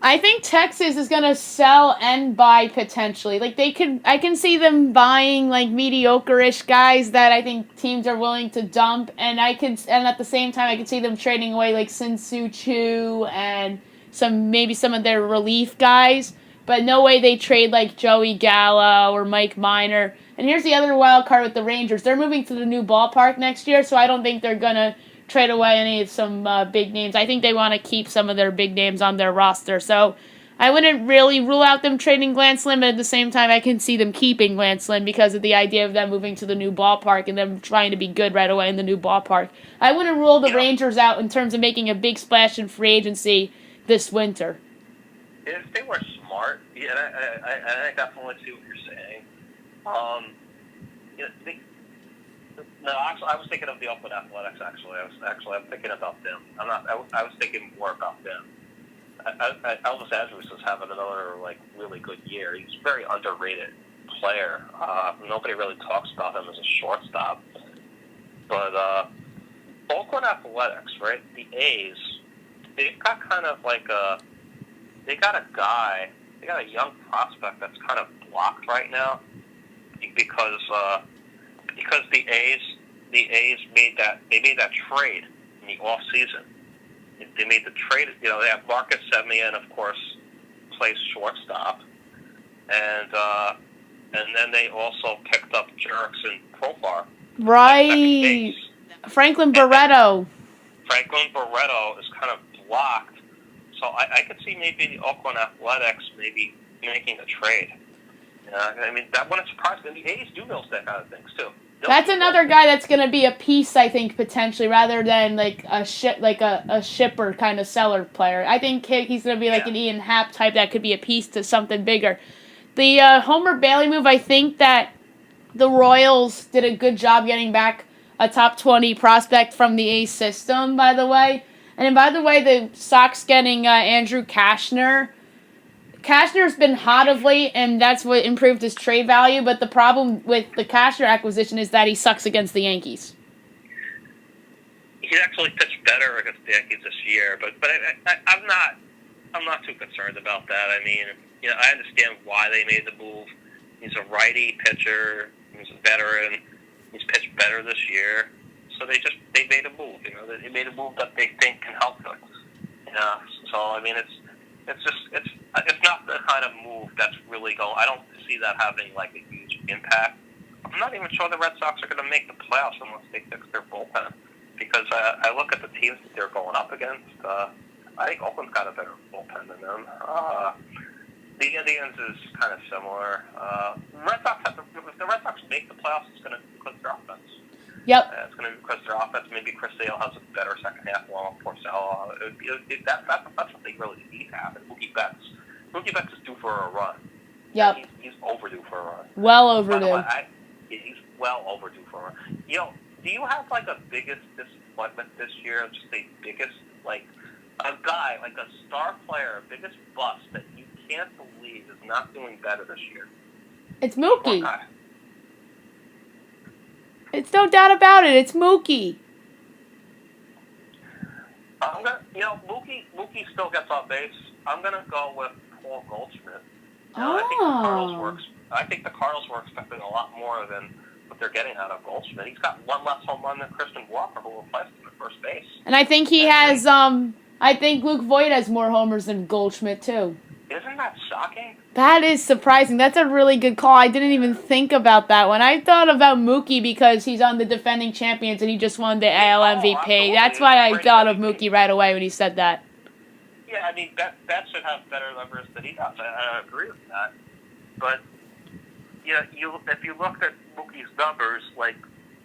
I think Texas is gonna sell and buy potentially. I can see them buying like mediocre-ish guys that I think teams are willing to dump, and at the same time I can see them trading away like Sin-Soo Choo and some of their relief guys, but no way they trade like Joey Gallo or Mike Minor. And here's the other wild card with the Rangers. They're moving to the new ballpark next year, so I don't think they're going to trade away any of some big names. I think they want to keep some of their big names on their roster. So I wouldn't really rule out them trading Lance Lynn, but at the same time I can see them keeping Lance Lynn because of the idea of them moving to the new ballpark and them trying to be good right away in the new ballpark. I wouldn't rule the Rangers out in terms of making a big splash in free agency this winter. If they were smart, I definitely see what you're saying. I was thinking of the Oakland Athletics. I'm thinking about them. I was thinking more about them. Elvis Andrus is having another really good year. He's a very underrated player. Nobody really talks about him as a shortstop. But Oakland Athletics, right? The A's. They've got they got a young prospect that's kind of blocked right now because the A's made that trade in the off season. They made the trade. They have Marcus Semien, of course, plays shortstop, and then they also picked up Jurickson Profar. Right, Franklin Barreto. Franklin Barreto is kind of blocked, so I could see maybe the Oakland Athletics maybe making a trade. I mean, that wouldn't surprise me. The A's do those that kind of things too. That's another guy that's going to be a piece, I think, potentially, rather than like a shipper kind of seller player. I think he's going to be like an Ian Happ type that could be a piece to something bigger. The Homer Bailey move, I think that the Royals did a good job getting back a top 20 prospect from the A's system, by the way. And by the way, the Sox getting Andrew Kashner. Kashner's been hot of late, and that's what improved his trade value. But the problem with the Kashner acquisition is that he sucks against the Yankees. He actually pitched better against the Yankees this year, but I'm not too concerned about that. I mean, I understand why they made the move. He's a righty pitcher. He's a veteran. He's pitched better this year, so they made a move. They made a move that they think can help them. So I mean, it's not the kind of move that's really going. I don't see that having like a huge impact. I'm not even sure the Red Sox are going to make the playoffs unless they fix their bullpen. Because I look at the teams that they're going up against. I think Oakland's got a better bullpen than them. The Indians is kind of similar. If the Red Sox make the playoffs, it's going to be because of their offense. Yep. It's going to be because of their offense. Maybe Chris Sale has a better second half along with Porcello. That's what they really need to happen. Mookie Betts is due for a run. Yep. He's overdue for a run. Well overdue. By the way, he's well overdue for a run. Do you have like a biggest disappointment this year? Just the biggest, like a guy, like a star player, biggest bust that you can't believe is not doing better this year? It's Mookie. It's no doubt about it. It's Mookie. Mookie still gets on base. I'm gonna go with Paul Goldschmidt. I think the Cardinals were expecting a lot more than what they're getting out of Goldschmidt. He's got one less home run than Christian Walker, who replaced him at first base. And I think he has. I think Luke Voigt has more homers than Goldschmidt too. Isn't that shocking? That is surprising. That's a really good call. I didn't even think about that one. I thought about Mookie because he's on the defending champions and he just won the AL MVP. Absolutely. That's why I thought of Mookie right away when he said that. Yeah, I mean, that should have better numbers than he does. I agree with that. But, if you look at Mookie's numbers, like,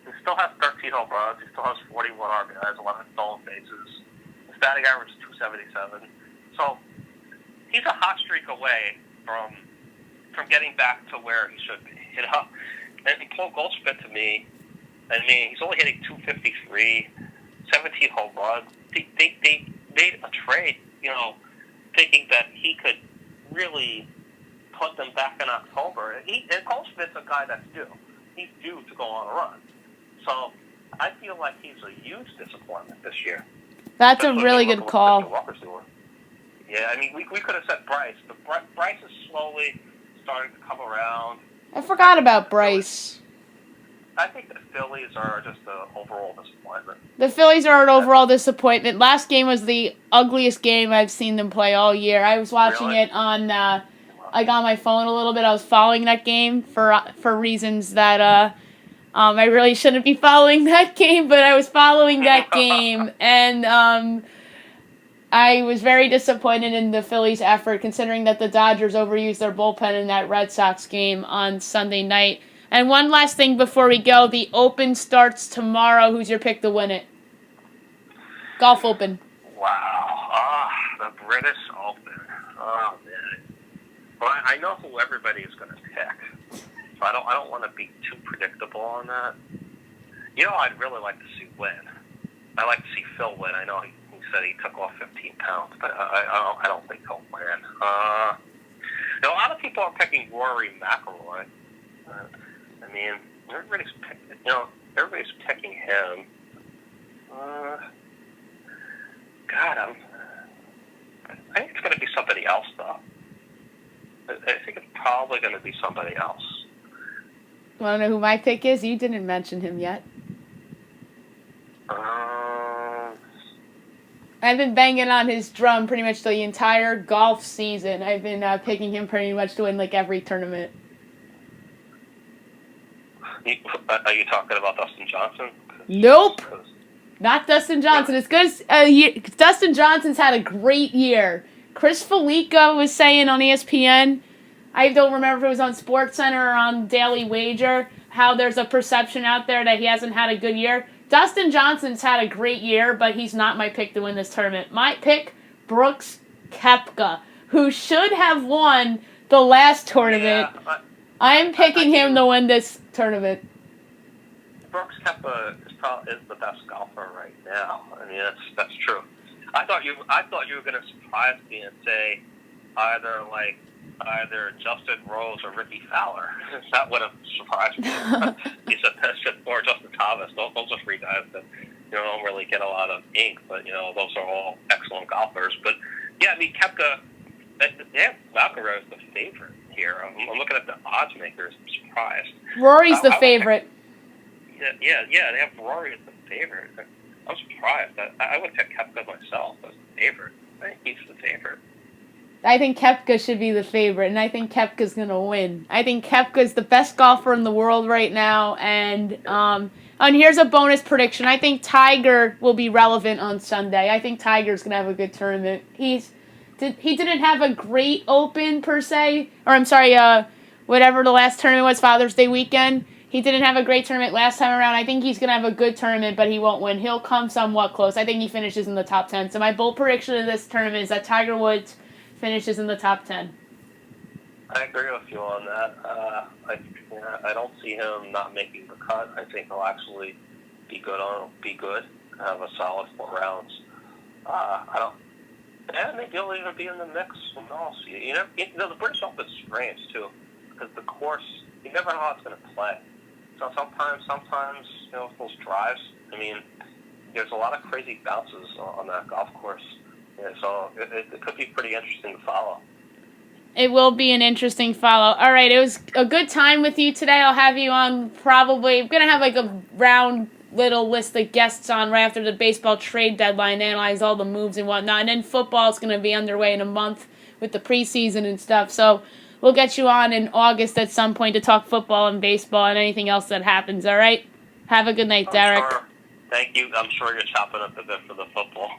he still has 13 home runs, he still has 41 RBIs, 11 stolen bases. His batting average is .277. So, he's a hot streak away from getting back to where he should be, And Paul Goldschmidt, to me, I mean, he's only hitting .253, 17 home runs. They made a trade, thinking that he could really put them back in October. And Goldschmidt's a guy that's due. He's due to go on a run. So I feel like he's a huge disappointment this year. That's a really good call. Yeah, I mean, we could have said Bryce, but Bryce is slowly starting to come around. I forgot about Bryce. I think the Phillies are just an overall disappointment. The Phillies are an overall disappointment. Last game was the ugliest game I've seen them play all year. I was watching it on, I got my phone a little bit. I was following that game for reasons that I really shouldn't be following that game, but I was following that game, and I was very disappointed in the Phillies' effort, considering that the Dodgers overused their bullpen in that Red Sox game on Sunday night. And one last thing before we go, the Open starts tomorrow. Who's your pick to win it? Golf Open. Wow. The British Open. Oh, man. Well, I know who everybody is going to pick. So I don't want to be too predictable on that. I'd really like to see win. I'd like to see Phil win. I know he said he took off 15 pounds, but I don't think he'll win. A lot of people are picking Rory McIlroy. I mean, everybody's picking him. I think it's going to be somebody else, though. I think it's probably going to be somebody else. Want to know who my pick is? You didn't mention him yet. I've been banging on his drum pretty much the entire golf season. I've been picking him pretty much to win like every tournament. Are you talking about Dustin Johnson? Nope. Not Dustin Johnson. As good as Dustin Johnson's had a great year. Chris Felica was saying on ESPN, I don't remember if it was on SportsCenter or on Daily Wager, how there's a perception out there that he hasn't had a good year. Dustin Johnson's had a great year, but he's not my pick to win this tournament. My pick, Brooks Koepka, who should have won the last tournament. Yeah, I'm picking him to win this tournament. Brooks Koepka is the best golfer right now. I mean, that's true. I thought you were going to surprise me and say either Justin Rose or Ricky Fowler. That would have surprised me. Or Justin Thomas. Those are three guys that don't really get a lot of ink, but those are all excellent golfers. But yeah, I mean Koepka. McIlroy is the favorite here. I'm looking at the odds makers. I'm surprised. Rory's the favorite. Yeah. They have Rory as the favorite. I'm surprised. I would pick Koepka myself as the favorite. I think he's the favorite. I think Koepka should be the favorite, and I think Koepka's going to win. I think Koepka's the best golfer in the world right now, and here's a bonus prediction. I think Tiger will be relevant on Sunday. I think Tiger's going to have a good tournament. He didn't have a great Open, per se, or I'm sorry, whatever the last tournament was, Father's Day weekend. He didn't have a great tournament last time around. I think he's going to have a good tournament, but he won't win. He'll come somewhat close. I think he finishes in the top 10. So my bold prediction of this tournament is that Tiger Woods finishes in the top 10. I agree with you on that. I don't see him not making the cut. I think he'll actually be good, have a solid 4 rounds. Maybe he'll even be in the mix. Who knows? The British Open's strange too, because the course, you never know how it's going to play. So sometimes those drives. I mean, there's a lot of crazy bounces on that golf course. Yeah, so it could be pretty interesting to follow. It will be an interesting follow. All right, it was a good time with you today. I'll have you on probably. I'm going to have like a round little list of guests on right after the baseball trade deadline, analyze all the moves and whatnot. And then football's going to be underway in a month with the preseason and stuff. So we'll get you on in August at some point to talk football and baseball and anything else that happens, all right? Have a good night, Derek. Sure. Thank you. I'm sure you're chopping up a bit for the football.